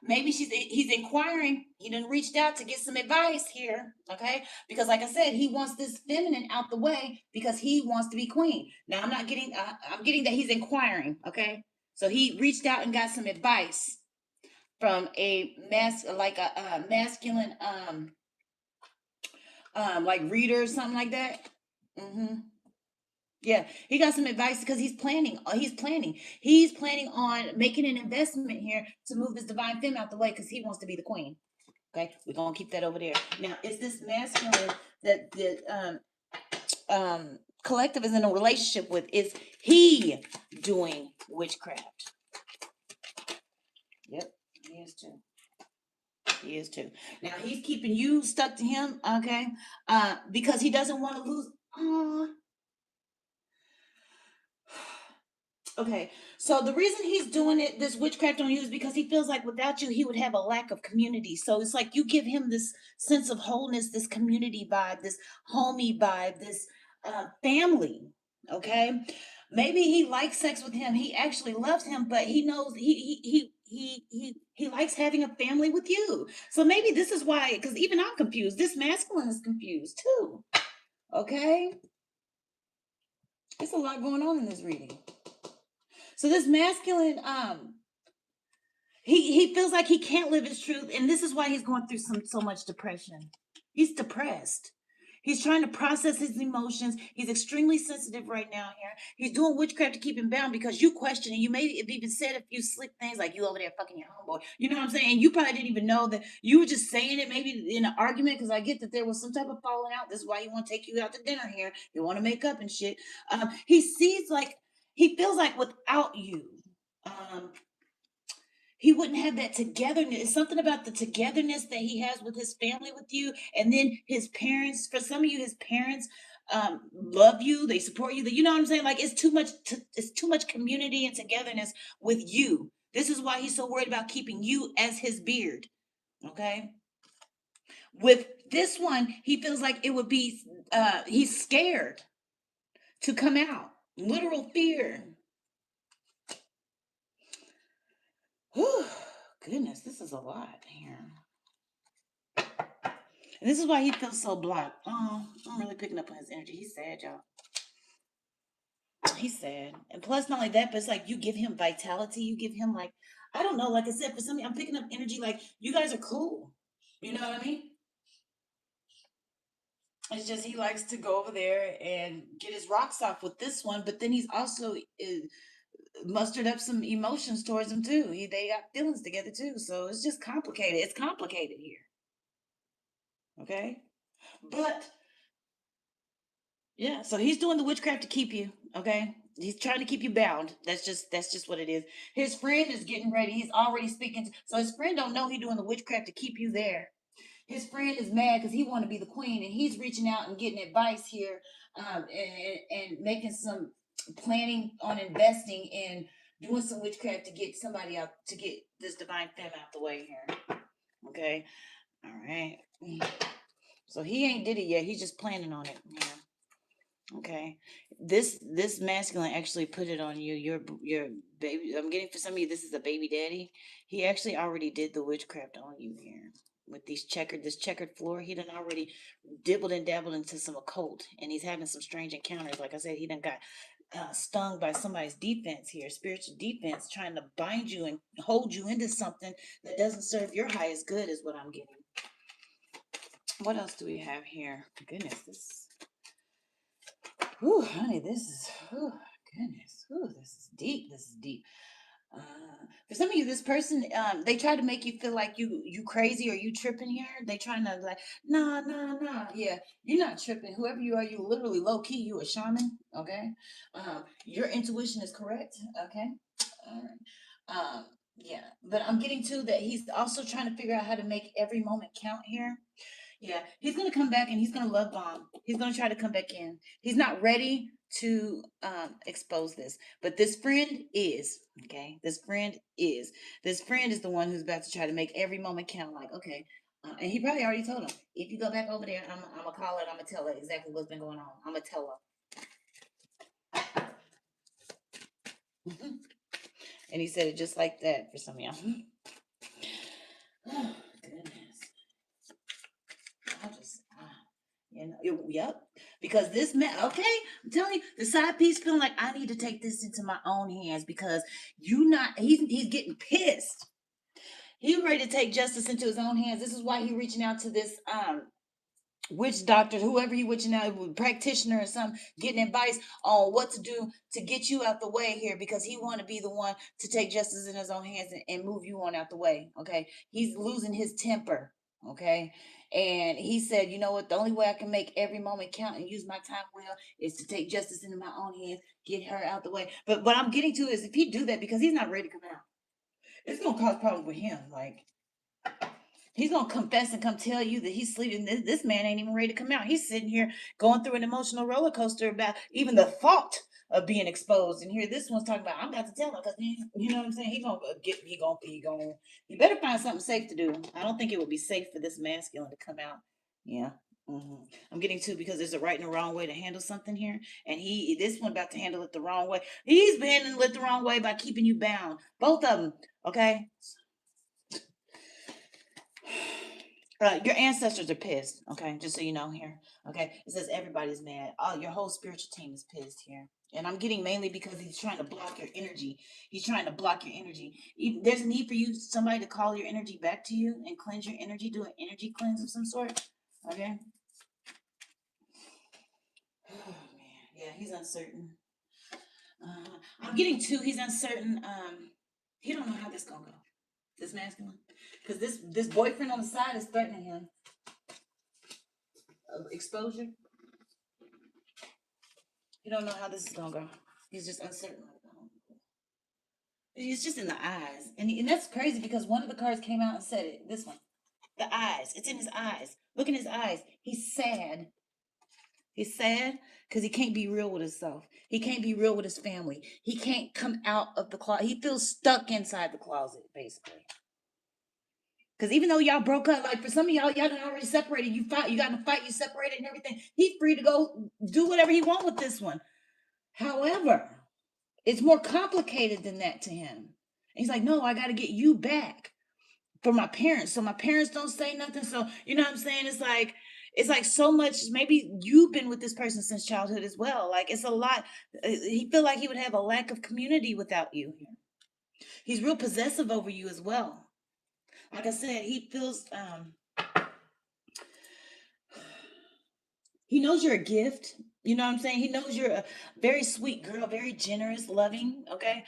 maybe he's inquiring. He done reached out to get some advice here, okay? Because like I said, he wants this feminine out the way because he wants to be queen. Now I'm getting that he's inquiring, okay? So he reached out and got some advice from a masculine like reader or something like that. Mm-hmm. Yeah, he got some advice because he's planning. He's planning on making an investment here to move this divine femme out the way because he wants to be the queen. Okay, we're gonna keep that over there. Now, is this masculine that the collective is in a relationship with? Is he doing witchcraft? Yep, he is too. He is too. Now he's keeping you stuck to him, okay? Because he doesn't want to lose. Okay, so the reason he's doing this witchcraft on you, is because he feels like without you, he would have a lack of community. So it's like you give him this sense of wholeness, this community vibe, this homey vibe, this family. Okay, maybe he likes sex with him. He actually loves him, but he knows he likes having a family with you. So maybe this is why, because even I'm confused. This masculine is confused too. Okay, there's a lot going on in this reading. So this masculine, he feels like he can't live his truth, and this is why he's going through so much depression. He's depressed. He's trying to process his emotions. He's extremely sensitive right now here. He's doing witchcraft to keep him bound because you question and you may have even said a few slick things like you over there fucking your homeboy. You know what I'm saying? And you probably didn't even know that you were just saying it maybe in an argument because I get that there was some type of falling out. This is why he want to take you out to dinner here. You want to make up and shit. He sees like, he feels like without you, um, he wouldn't have that togetherness. It's something about the togetherness that he has with his family, with you, and then his parents. For some of you, his parents love you. They support you. You know what I'm saying? Like it's too much. It's too much community and togetherness with you. This is why he's so worried about keeping you as his beard. Okay. With this one, he feels like it would be. He's scared to come out. Literal fear. Whew, goodness, this is a lot here. And this is why he feels so blocked. Oh, I'm really picking up on his energy. He's sad, y'all. He's sad. And plus, not only that, but it's like you give him vitality. You give him, like, I don't know, like I said, for some, I'm picking up energy like you guys are cool. You know what I mean? It's just he likes to go over there and get his rocks off with this one, but then he's also mustered up some emotions towards him too. They got feelings together too, so it's just complicated. It's complicated here. Okay, but yeah, so he's doing the witchcraft to keep you, okay? He's trying to keep you bound. That's just what it is. His friend is getting ready. He's already speaking. So his friend don't know he's doing the witchcraft to keep you there. His friend is mad because he want to be the queen, and he's reaching out and getting advice here, and making some planning on investing in doing some witchcraft to get somebody out to get this divine femme out the way here. Okay, all right. So he ain't did it yet. He's just planning on it. Yeah. Okay, this masculine actually put it on you. Your baby. I'm getting for some of you. This is a baby daddy. He actually already did the witchcraft on you here with this checkered floor. He done already dibbled and dabbled into some occult, and he's having some strange encounters. Like I said, he done got stung by somebody's defense here, spiritual defense, trying to bind you and hold you into something that doesn't serve your highest good. Is what I'm getting. What else do we have here? Goodness, this. Whew, honey, this is, oh goodness, this is deep. This is deep. Uh, for some of you, this person, they try to make you feel like you crazy or you tripping here. They trying to like, nah, nah, nah. Yeah, you're not tripping. Whoever you are, you literally low key. You a shaman, okay? Your intuition is correct, okay? All right. Yeah, but I'm getting to that. He's also trying to figure out how to make every moment count here. Yeah, he's gonna come back and he's gonna love bomb. He's gonna try to come back in. He's not ready to expose this, but this friend is. Okay, this friend is. This friend is the one who's about to try to make every moment count. Like, okay, and he probably already told him. If you go back over there, I'm gonna call it. I'm gonna tell her exactly what's been going on. I'm gonna tell her. And he said it just like that for some of y'all. Oh, goodness. I just. Yep. Because this man, okay, I'm telling you, the side piece feeling like I need to take this into my own hands because he's getting pissed. He's ready to take justice into his own hands. This is why he's reaching out to this witch doctor, whoever he witching out, practitioner or something, getting advice on what to do to get you out the way here because he want to be the one to take justice in his own hands and move you on out the way. Okay. He's losing his temper. Okay. And he said, you know what? The only way I can make every moment count and use my time well is to take justice into my own hands, get her out the way. But what I'm getting to is if he do that because he's not ready to come out, it's gonna cause problems with him. Like he's gonna confess and come tell you that he's sleeping. This man ain't even ready to come out. He's sitting here going through an emotional roller coaster about even the thought of being exposed. And here this one's talking about, I'm about to tell him because you know what I'm saying. He gonna. You better find something safe to do. I don't think it would be safe for this masculine to come out. Yeah. I'm getting to because there's a right and a wrong way to handle something here, and this one about to handle it the wrong way. He's handling it the wrong way by keeping you bound. Both of them. Okay. Your ancestors are pissed. Okay, just so you know here. Okay, it says everybody's mad. Oh, your whole spiritual team is pissed here. And I'm getting mainly because he's trying to block your energy. He's trying to block your energy. There's a need for you, somebody to call your energy back to you and cleanse your energy, do an energy cleanse of some sort. Okay. Yeah, he's uncertain. I'm getting two. He's uncertain. He don't know how this gonna go. This masculine, because this boyfriend on the side is threatening him of exposure. He don't know how this is gonna go. He's just uncertain. It's just in the eyes, and that's crazy because one of the cards came out and said it. This one, the eyes. It's in his eyes. Look in his eyes. He's sad. He's sad because he can't be real with himself. He can't be real with his family. He can't come out of the closet. He feels stuck inside the closet, basically. Because even though y'all broke up, like for some of y'all done already separated. You fought, you got in a fight, you separated and everything. He's free to go do whatever he wants with this one. However, it's more complicated than that to him. And he's like, no, I got to get you back for my parents. So my parents don't say nothing. So, you know what I'm saying? It's like so much. Maybe you've been with this person since childhood as well. Like it's a lot. He feel like he would have a lack of community without you. He's real possessive over you as well. Like I said, he knows you're a gift. You know what I'm saying? He knows you're a very sweet girl, very generous, loving. Okay.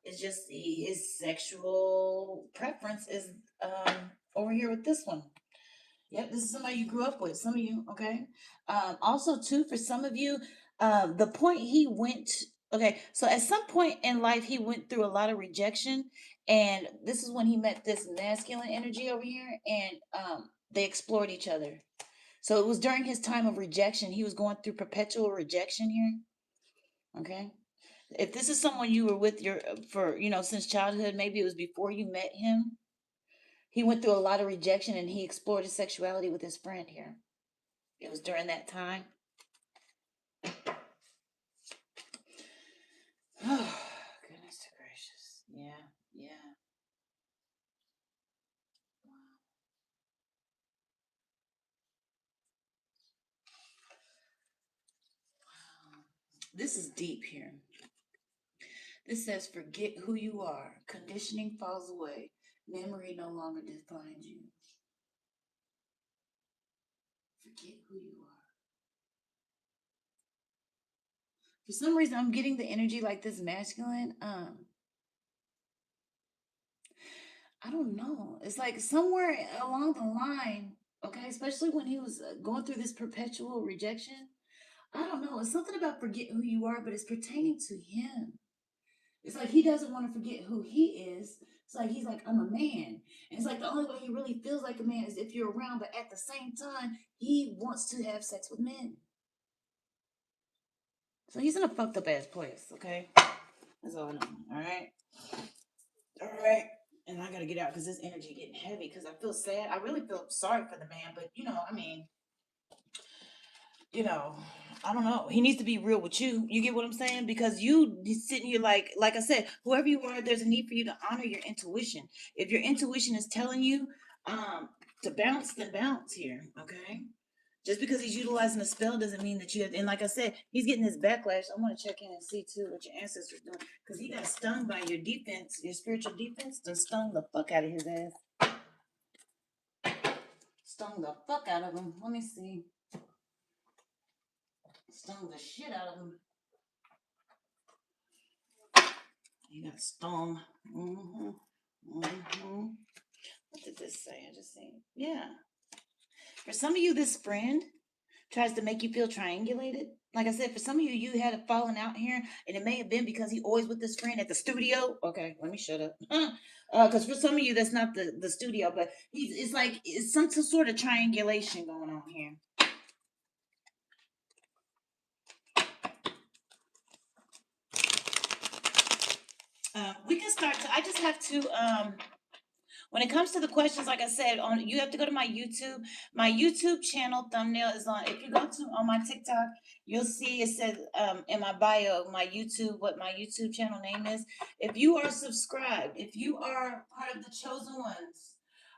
It's just his sexual preference is over here with this one. Yep, this is somebody you grew up with. Some of you, okay. Also, too, for some of you, the point he went. Okay, so at some point in life, he went through a lot of rejection, and this is when he met this masculine energy over here, and they explored each other. So it was during his time of rejection. He was going through perpetual rejection here. Okay, if this is someone you were with your for since childhood, maybe it was before you met him. He went through a lot of rejection, and he explored his sexuality with his friend here. It was during that time. Oh, goodness gracious. Yeah, yeah. Wow. This is deep here. This says, forget who you are. Conditioning falls away. Memory no longer defines you. Forget who you are. For some reason, I'm getting the energy like this masculine. I don't know. It's like somewhere along the line, okay, especially when he was going through this perpetual rejection. I don't know. It's something about forget who you are, but it's pertaining to him. It's like he doesn't want to forget who he is. It's like he's like, I'm a man. And it's like the only way he really feels like a man is if you're around, but at the same time, he wants to have sex with men. So he's in a fucked up ass place, okay? That's all I know. All right. All right. And I gotta get out because this energy getting heavy because I feel sad. I really feel sorry for the man, but I mean, you know, I don't know. He needs to be real with you. You get what I'm saying? Because you sitting here like I said, whoever you are, there's a need for you to honor your intuition. If your intuition is telling you to bounce, then bounce here. Okay. Just because he's utilizing a spell doesn't mean that you have. And like I said, he's getting his backlash. I want to check in and see too what your ancestors doing because he got stung by your defense, your spiritual defense. Done stung the fuck out of his ass. Stung the fuck out of him. Let me see. Stung the shit out of him. He got stung. Mm-hmm. Mm-hmm. What did this say? I just seen. Yeah. For some of you, this friend tries to make you feel triangulated. Like I said, for some of you, you had a falling out here, and it may have been because he always with this friend at the studio. Okay, let me shut up. Because for some of you, that's not the studio, but it's like it's some sort of triangulation going on here. We can start. I just have to. When it comes to the questions, like I said, you have to go to my YouTube. My YouTube channel thumbnail is on. If you go to on my TikTok, you'll see it says in my bio, what my YouTube channel name is. If you are subscribed, if you are part of the chosen ones,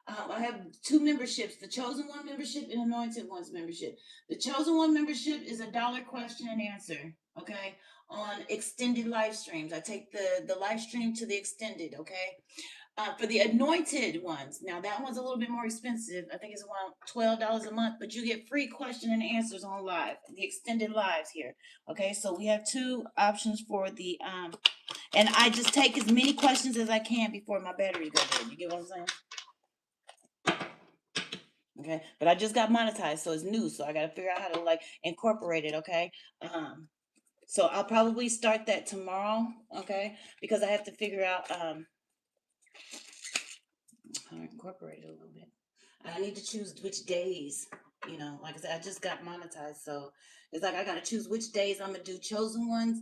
I have two memberships: the chosen one membership and anointed ones membership. The chosen one membership is $1 question and answer. Okay, on extended live streams. I take the live stream to the extended. Okay. For the anointed ones, now that one's a little bit more expensive. I think it's around $12 a month, but you get free question and answers on live, the extended lives here. Okay, so we have two options for the and I just take as many questions as I can before my battery goes dead. You get what I'm saying? Okay, but I just got monetized, so it's new, so I got to figure out how to like incorporate it. Okay, so I'll probably start that tomorrow. Okay, because I have to figure out how to incorporate it a little bit. I need to choose which days. You know, like I said, I just got monetized, so it's like I got to choose which days I'm gonna do chosen ones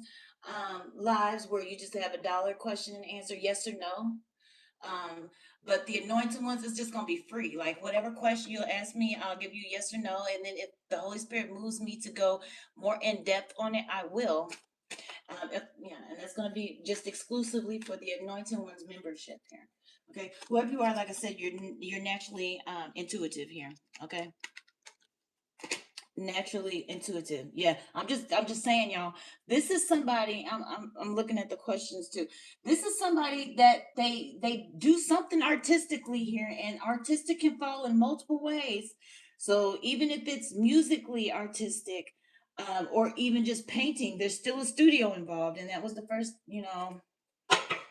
lives where you just have $1 question and answer, yes or no. Um, but the anointed ones is just gonna be free. Like whatever question you'll ask me, I'll give you yes or no. And then if the Holy Spirit moves me to go more in depth on it, I will. Yeah, and that's gonna be just exclusively for the anointed ones membership here. Okay, whoever you are, like I said, you're naturally intuitive here. Okay, naturally intuitive. Yeah, I'm just saying, y'all. This is somebody. I'm looking at the questions too. This is somebody that they do something artistically here, and artistic can fall in multiple ways. So even if it's musically artistic, or even just painting, there's still a studio involved, and that was the first.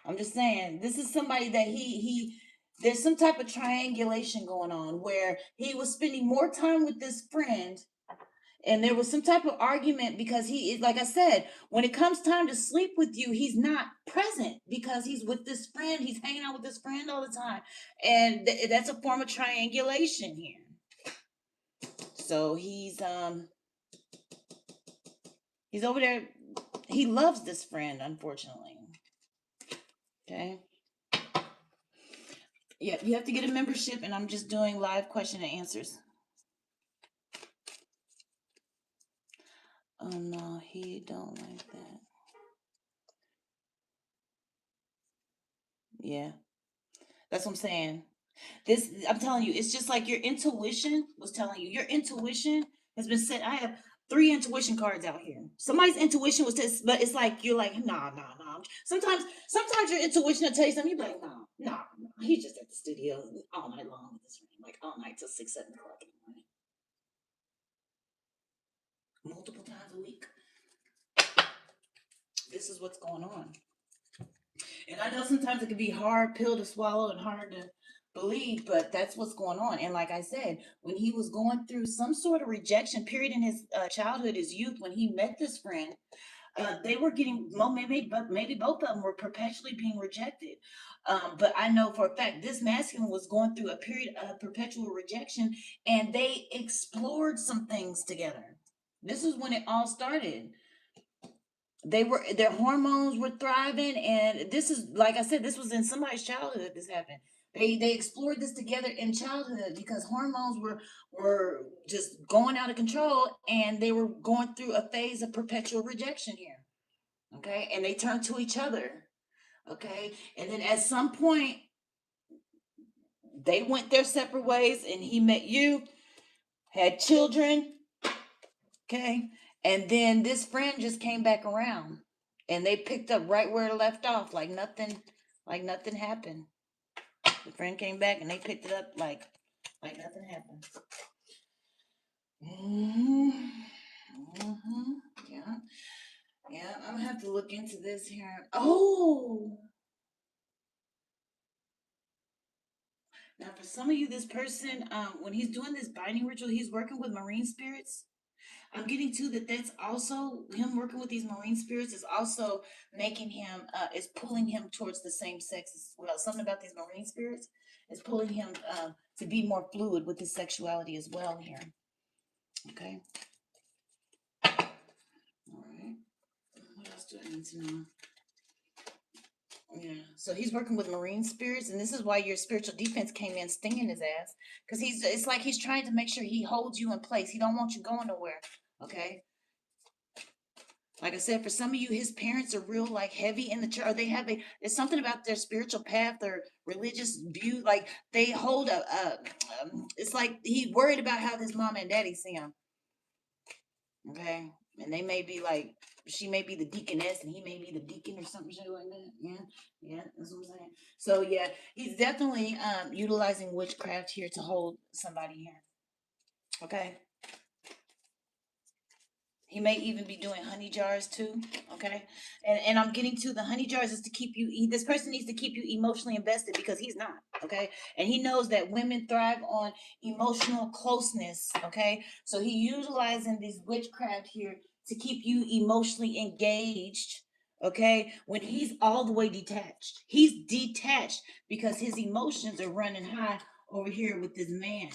I'm just saying, this is somebody that he. There's some type of triangulation going on where he was spending more time with this friend, and there was some type of argument because he is, like I said, when it comes time to sleep with you, he's not present because he's with this friend, he's hanging out with this friend all the time, and that's a form of triangulation here. So he's over there, he loves this friend, unfortunately. Okay, yeah, you have to get a membership, and I'm just doing live question and answers. Oh no, he don't like that. Yeah, that's what I'm saying. This, I'm telling you, it's just like your intuition was telling you. Your intuition has been set. I have 3 intuition cards out here. Somebody's intuition was test, but it's like you're like, nah. Sometimes your intuition will tell you something. You're like, nah. He's just at the studio all night long with this ring, like all night till 6, 7 o'clock in the morning, multiple times a week. This is what's going on. And I know sometimes it can be hard pill to swallow and hard to believe, but that's what's going on. And like I said, when he was going through some sort of rejection period in his childhood, his youth, when he met this friend, they were getting, well, maybe both of them were perpetually being rejected. But I know for a fact this masculine was going through a period of perpetual rejection, and they explored some things together. This is when it all started. Their hormones were thriving, and this is, like I said, this was in somebody's childhood. This happened. They explored this together in childhood because hormones were just going out of control, and they were going through a phase of perpetual rejection here. Okay, and they turned to each other. Okay, and then at some point they went their separate ways, and he met you, had children. Okay, and then this friend just came back around, and they picked up right where it left off, like nothing happened. The friend came back, and they picked it up like nothing happened. Mm-hmm. Mm-hmm. Yeah. Yeah. I'm gonna have to look into this here. Oh, now for some of you, this person, when he's doing this binding ritual, he's working with marine spirits. I'm getting to that. That's also him working with these marine spirits is also making him is pulling him towards the same sex as well. Something about these marine spirits is pulling him to be more fluid with his sexuality as well here. Okay. All right. What else do I need to know? Yeah. So he's working with marine spirits, and this is why your spiritual defense came in stinging his ass, because it's like he's trying to make sure he holds you in place. He don't want you going nowhere. Okay. Like I said, for some of you, his parents are real like heavy in the church. Or they have there's something about their spiritual path or religious view. Like they hold it's like he worried about how his mom and daddy see him. Okay. And they may be like, she may be the deaconess and he may be the deacon or something like that. Yeah, yeah, that's what I'm saying. So yeah, he's definitely utilizing witchcraft here to hold somebody here. Okay. He may even be doing honey jars too. Okay. And I'm getting to the honey jars is to keep you, this person needs to keep you emotionally invested because he's not. Okay. And he knows that women thrive on emotional closeness. Okay. So he utilizing this witchcraft here to keep you emotionally engaged. Okay. When he's all the way detached, he's detached because his emotions are running high over here with this man.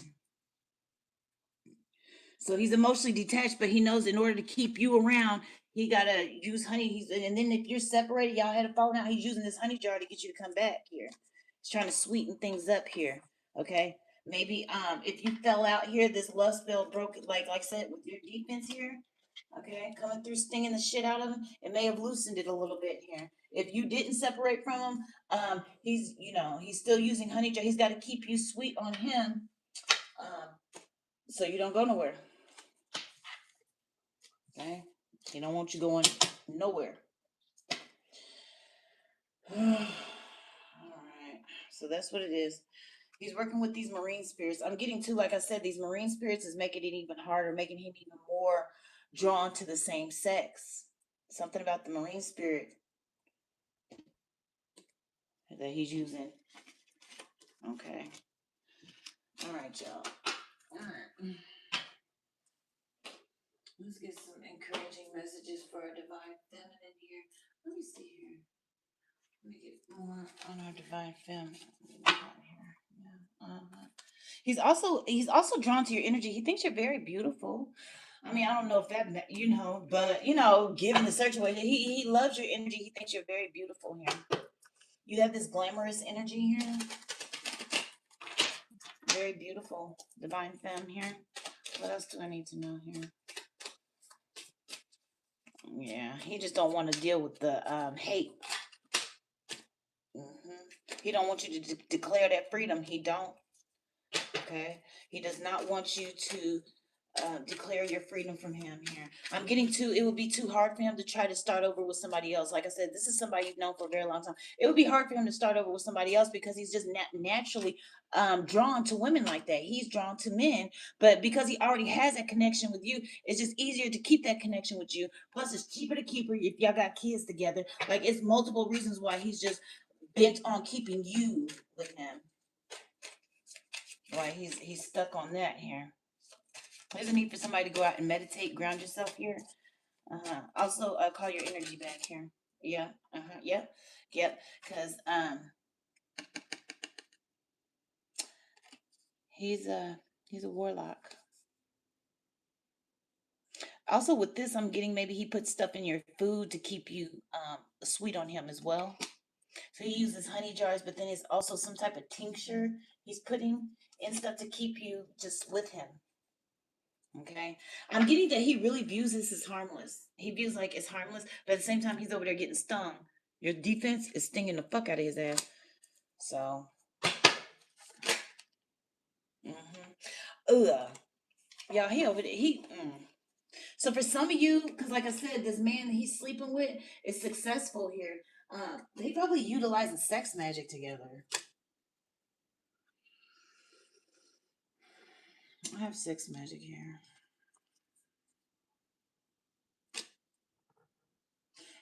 So he's emotionally detached, but he knows in order to keep you around, he gotta use honey. And then if you're separated, y'all had a falling out. He's using this honey jar to get you to come back here. He's trying to sweeten things up here. Okay, maybe if you fell out here, this lust spell broke. Like I said, with your defense here. Okay, coming through, stinging the shit out of him. It may have loosened it a little bit here. If you didn't separate from him, he's he's still using honey jar. He's got to keep you sweet on him, um, so you don't go nowhere. Okay? He don't want you going nowhere. All right. So that's what it is. He's working with these marine spirits. I'm getting to, like I said, these marine spirits is making it even harder, making him even more drawn to the same sex. Something about the marine spirit that he's using. Okay. All right, y'all. All right. Let's get some encouraging messages for our divine feminine here. Let me see here. Let me get more on our divine feminine here. Yeah. He's also drawn to your energy. He thinks you're very beautiful. I mean, I don't know if that but given the situation, he loves your energy. He thinks you're very beautiful here. You have this glamorous energy here. Very beautiful, divine femme here. What else do I need to know here? Yeah, he just don't want to deal with the hate. He don't want you to declare that freedom. He don't. Okay. He does not want you to declare your freedom from him here. I'm getting to, it would be too hard for him to try to start over with somebody else. Like I said, this is somebody you've known for a very long time. It would be hard for him to start over with somebody else because he's just naturally drawn to women like that. He's drawn to men, but because he already has that connection with you, it's just easier to keep that connection with you. Plus, it's cheaper to keep her if y'all got kids together. Like, it's multiple reasons why he's just bent on keeping you with him. Why he's stuck on that here. There's a need for somebody to go out and meditate, ground yourself here. Also, call your energy back here. Yeah. Yep. Yep. Because he's a warlock. Also, with this, I'm getting maybe he puts stuff in your food to keep you sweet on him as well. So he uses honey jars, but then it's also some type of tincture he's putting in stuff to keep you just with him. Okay. I'm getting that he really views this as harmless. He views like it's harmless, but at the same time, he's over there getting stung. Your defense is stinging the fuck out of his ass. So, ugh. Y'all, he over there. So for some of you, because like I said, this man that he's sleeping with is successful here. They probably utilizing sex magic together. I have sex magic here.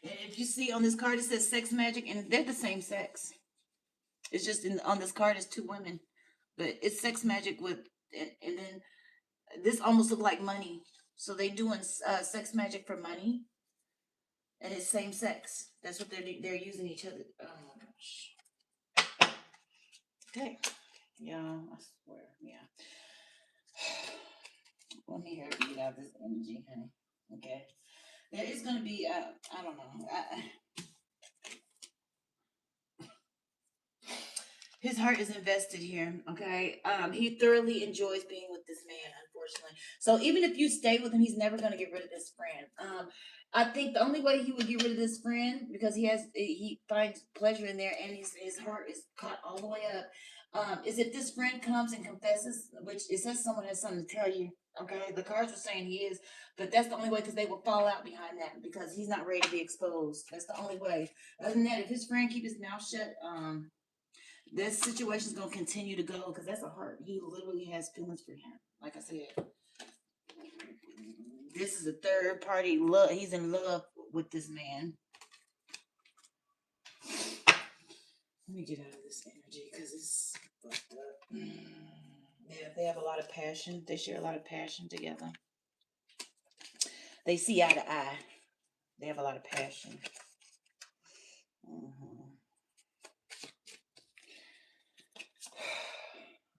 And if you see on this card, it says sex magic, and they're the same sex. It's just on this card is two women, but it's sex magic with, and then this almost look like money. So they doing sex magic for money, and it's same sex. That's what they're using each other. Oh my gosh. Okay, yeah, I swear, yeah. Let me hear you get out this energy, honey. Okay, there is gonna be I don't know. His heart is invested here. Okay. He thoroughly enjoys being with this man, unfortunately. So even if you stay with him, he's never gonna get rid of this friend. I think the only way he would get rid of this friend, because he finds pleasure in there and his heart is caught all the way up. Is if this friend comes and confesses, which it says someone has something to tell you. Okay, the cards are saying he is, but that's the only way because they will fall out behind that because he's not ready to be exposed. That's the only way. Other than that, if his friend keep his mouth shut, this situation is gonna continue to go because that's a heart. He literally has feelings for him. Like I said, this is a third party love. He's in love with this man. Let me get out of this energy because it's fucked up. Yeah, they have a lot of passion. They share a lot of passion together. They see eye to eye. They have a lot of passion. Mm-hmm.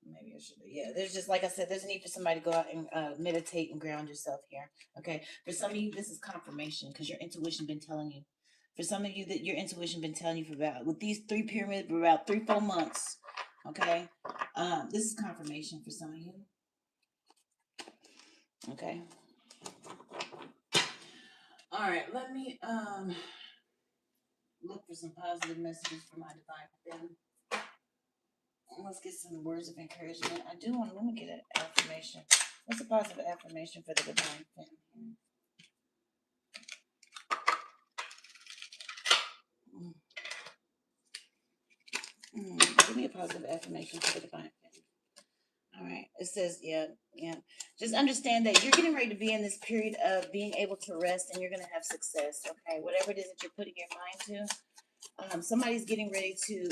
Maybe I should. Yeah, there's just like I said, there's a need for somebody to go out and meditate and ground yourself here. Okay, for some of you, this is confirmation because your intuition been telling you. For some of you, that your intuition been telling you for about with these three pyramids for about 3-4 months. Okay, this is confirmation for some of you. Okay. All right, let me look for some positive messages for my divine feminine. Let's get some words of encouragement. I do want to let me get an affirmation. What's a positive affirmation for the divine feminine? Give me a positive affirmation for the divine feminine. All right. It says, yeah. Just understand that you're getting ready to be in this period of being able to rest and you're going to have success. Okay. Whatever it is that you're putting your mind to, somebody's getting ready to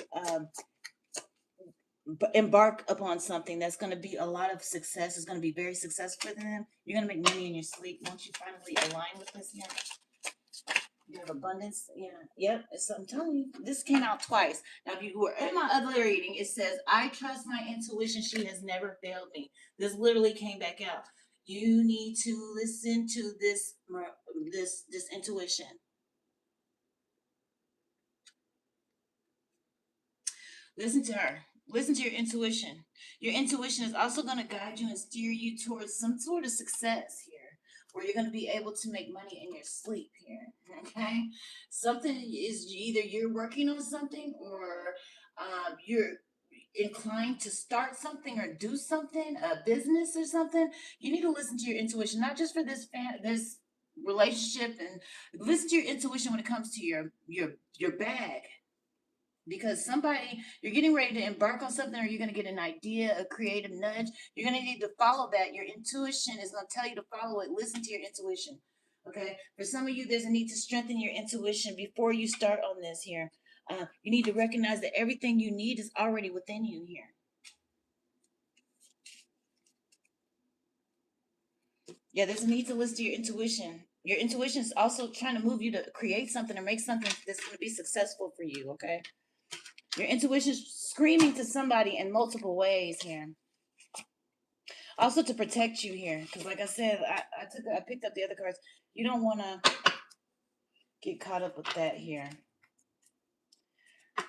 embark upon something that's going to be a lot of success. It's going to be very successful for them. You're going to make money in your sleep once you finally align with this. Yeah. You have abundance. Yeah. Yep. So I'm telling you, this came out twice. Now, if you were in my other reading, it says, I trust my intuition. She has never failed me. This literally came back out. You need to listen to this intuition. Listen to her. Listen to your intuition. Your intuition is also going to guide you and steer you towards some sort of success here, where you're going to be able to make money in your sleep here. Okay, something is either you're working on something or you're inclined to start something or do something, a business or something. You need to listen to your intuition, not just for this relationship, and listen to your intuition when it comes to your bag, because somebody you're getting ready to embark on something or you're going to get an idea, a creative nudge. You're going to need to follow that. Your intuition is going to tell you to follow it. Listen to your intuition. Okay, for some of you there's a need to strengthen your intuition before you start on this here. You need to recognize that everything you need is already within you here. Yeah, there's a need to listen to your intuition. Your intuition is also trying to move you to create something or make something that's going to be successful for you. Okay, your intuition is screaming to somebody in multiple ways here. Also to protect you here, because like I said, I picked up the other cards. You don't want to get caught up with that here.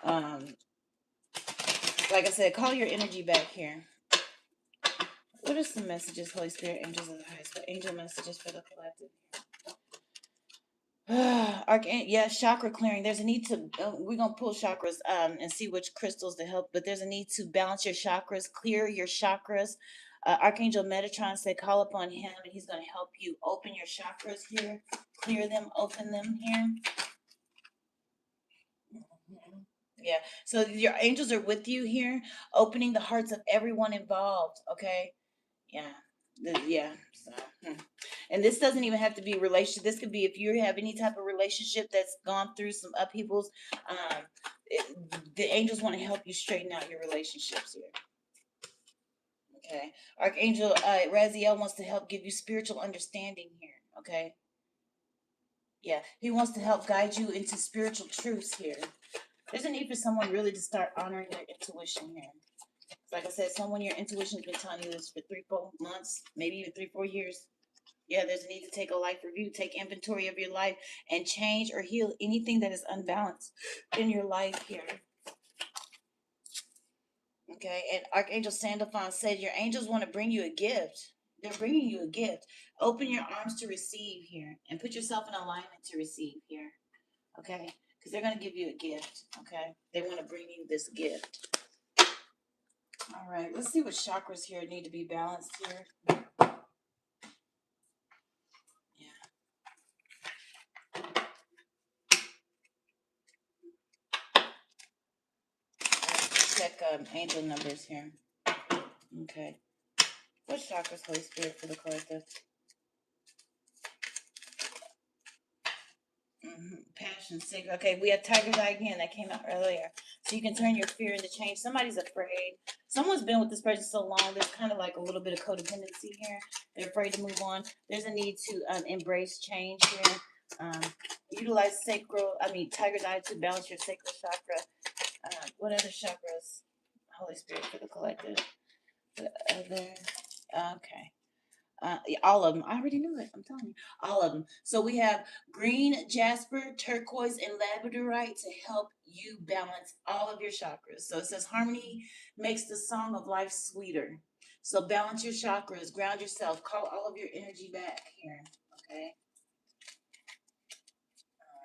Um, like I said, call your energy back here. What are some messages, Holy Spirit, angels of the highest? What angel messages for the collective? Archangel, yeah, chakra clearing. There's a need to. We're gonna pull chakras and see which crystals to help. But there's a need to balance your chakras, clear your chakras. Archangel Metatron said, call upon him, and he's gonna help you open your chakras here, clear them, open them here. Yeah. So your angels are with you here, opening the hearts of everyone involved. Okay. Yeah. Yeah. So, and this doesn't even have to be a relationship. This could be if you have any type of relationship that's gone through some upheavals. The angels want to help you straighten out your relationships here. Okay. Archangel Raziel wants to help give you spiritual understanding here. Okay. Yeah. He wants to help guide you into spiritual truths here. There's a need for someone really to start honoring their intuition here. Like I said, someone your intuition's been telling you this for 3-4 months, maybe even 3-4 years. Yeah, there's a need to take a life review, take inventory of your life, and change or heal anything that is unbalanced in your life here. Okay, and Archangel Sandalphon said your angels want to bring you a gift. They're bringing you a gift. Open your arms to receive here, and put yourself in alignment to receive here. Okay, because they're going to give you a gift. Okay, they want to bring you this gift. All right, let's see what chakras here need to be balanced here. Yeah. Let's check angel numbers here. Okay. What chakras, Holy Spirit, for the collective? Passion, sacred. Okay, we have Tiger's Eye again. That came out earlier. So you can turn your fear into change. Somebody's afraid. Someone's been with this person so long. There's kind of like a little bit of codependency here. They're afraid to move on. There's a need to embrace change here. Utilize Tiger's Eye to balance your sacral chakra. What other chakras? Holy Spirit for the collective. The other. Okay. All of them. I already knew it. I'm telling you. All of them. So we have green, jasper, turquoise, and labradorite to help you balance all of your chakras. So it says harmony makes the song of life sweeter. So balance your chakras, ground yourself, call all of your energy back here. Okay. All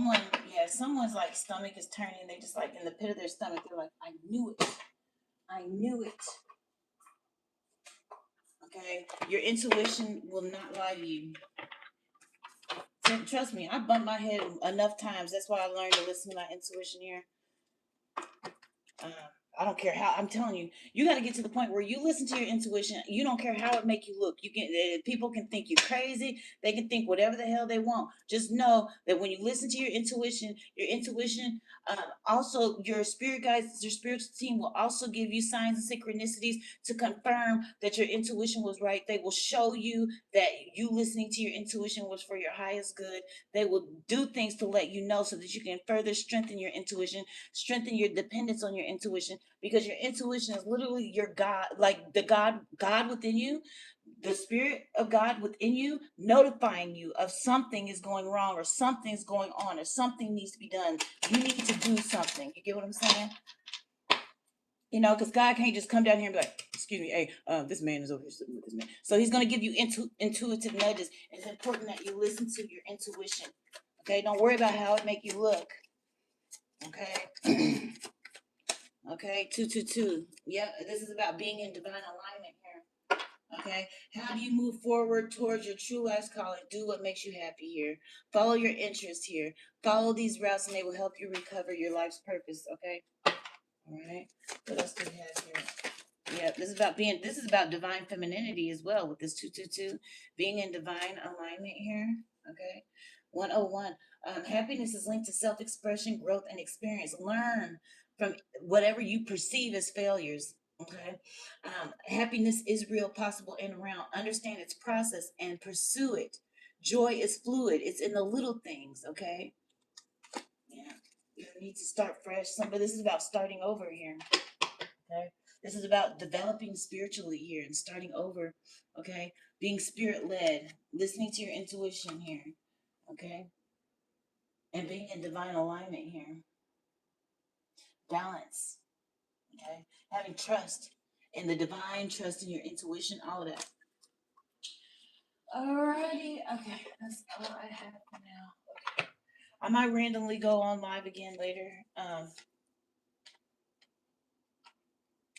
right. Yeah. Someone's like stomach is turning. They just like in the pit of their stomach. They're like, I knew it. I knew it. Okay. Your intuition will not lie to you. Trust me, I bumped my head enough times. That's why I learned to listen to my intuition here. Uh, I don't care how. I'm telling you, you got to get to the point where you listen to your intuition. You don't care how it make you look. You can. People can think you crazy. They can think whatever the hell they want. Just know that when you listen to your intuition, also your spirit guides, your spiritual team will also give you signs and synchronicities to confirm that your intuition was right. They will show you that you listening to your intuition was for your highest good. They will do things to let you know so that you can further strengthen your intuition, strengthen your dependence on your intuition, because your intuition is literally your God, like the God within you, the spirit of God within you, notifying you of something is going wrong or something's going on or something needs to be done. You need to do something. You get what I'm saying? You know, because God can't just come down here and be like, excuse me, hey, this man is over here sitting with this man. So he's going to give you intuitive nudges. It's important that you listen to your intuition. Okay, don't worry about how it make you look. Okay. Okay, 222. Yep, this is about being in divine alignment here. Okay, how do you move forward towards your true life's calling? Do what makes you happy here. Follow your interests here. Follow these routes and they will help you recover your life's purpose. Okay, all right. What else do we have here? Yeah, this is about divine femininity as well with this 222, being in divine alignment here. Okay, 101. Happiness is linked to self-expression, growth, and experience. Learn from whatever you perceive as failures. Okay, happiness is real, possible, and around. Understand its process and pursue it. Joy is fluid. It's in the little things. Okay. Yeah, you need to start fresh. This is about starting over here. Okay. This is about developing spiritually here and starting over. Okay. Being spirit led, listening to your intuition here. Okay. And being in divine alignment here. Balance. Okay. Having trust in the divine, trust in your intuition, all of that. Alrighty. Okay. That's all I have for now. Okay. I might randomly go on live again later.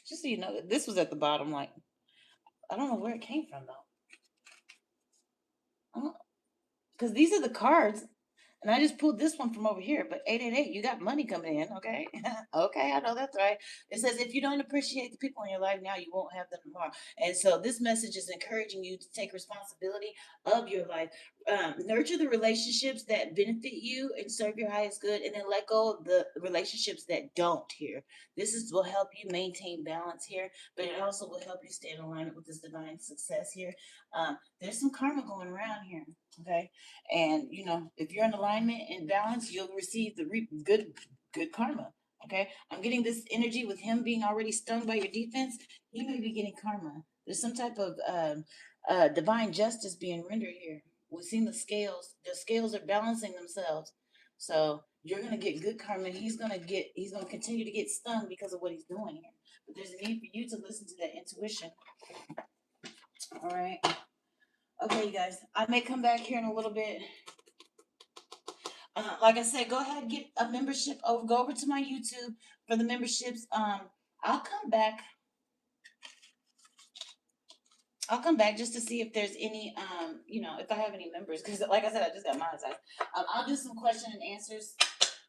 Just so you know, this was at the bottom. Like, I don't know where it came from though. Because these are the cards. And I just pulled this one from over here, but 888, you got money coming in, okay? Okay, I know that's right. It says if you don't appreciate the people in your life now, you won't have them tomorrow. And so this message is encouraging you to take responsibility of your life. Nurture the relationships that benefit you and serve your highest good, and then let go of the relationships that don't here. Will help you maintain balance here, but it also will help you stay in alignment with this divine success here. There's some karma going around here, okay? And you know, if you're in alignment and balance, you'll receive the good karma. Okay, I'm getting this energy with him being already stung by your defense. He may be getting karma. There's some type of divine justice being rendered here. We've seen the scales. The scales are balancing themselves. So you're gonna get good karma. He's gonna continue to get stung because of what he's doing here. But there's a need for you to listen to that intuition. All right. Okay, you guys. I may come back here in a little bit. Like I said, go ahead and get a membership over. Go over to my YouTube for the memberships. I'll come back. I'll come back just to see if there's any, if I have any members, because like I said, I just got monetized. I'll do some question and answers.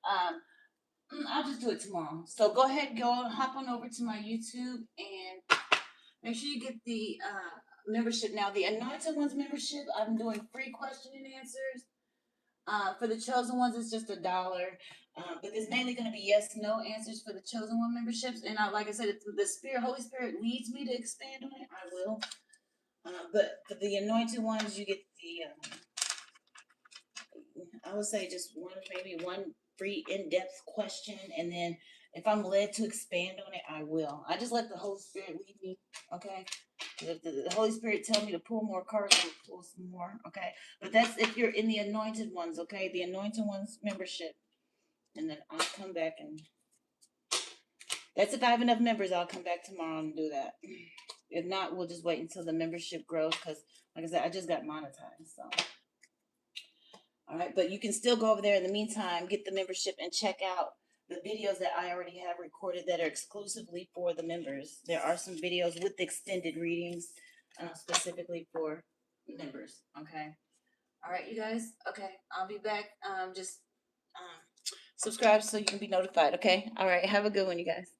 Um, I'll just do it tomorrow. So go ahead, hop on over to my YouTube and make sure you get the membership. Now, the Anointed Ones membership, I'm doing free question and answers. For the chosen ones, it's just $1. But there's mainly going to be yes, no answers for the chosen one memberships. And like I said, if the Holy Spirit leads me to expand on it, I will. But for the anointed ones, you get the, I would say just maybe one free in-depth question. And then if I'm led to expand on it, I will. I just let the Holy Spirit lead me, okay? If the Holy Spirit tell me to pull more cards, I'll pull some more, okay? But that's if you're in the anointed ones, okay? The anointed ones membership. And then I'll come back and that's if I have enough members, I'll come back tomorrow and do that. If not, we'll just wait until the membership grows because, like I said, I just got monetized. So, all right, but you can still go over there in the meantime, get the membership, and check out the videos that I already have recorded that are exclusively for the members. There are some videos with extended readings specifically for members. Okay. All right, you guys. Okay, I'll be back. Just subscribe so you can be notified. Okay. All right. Have a good one, you guys.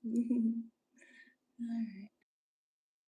All right.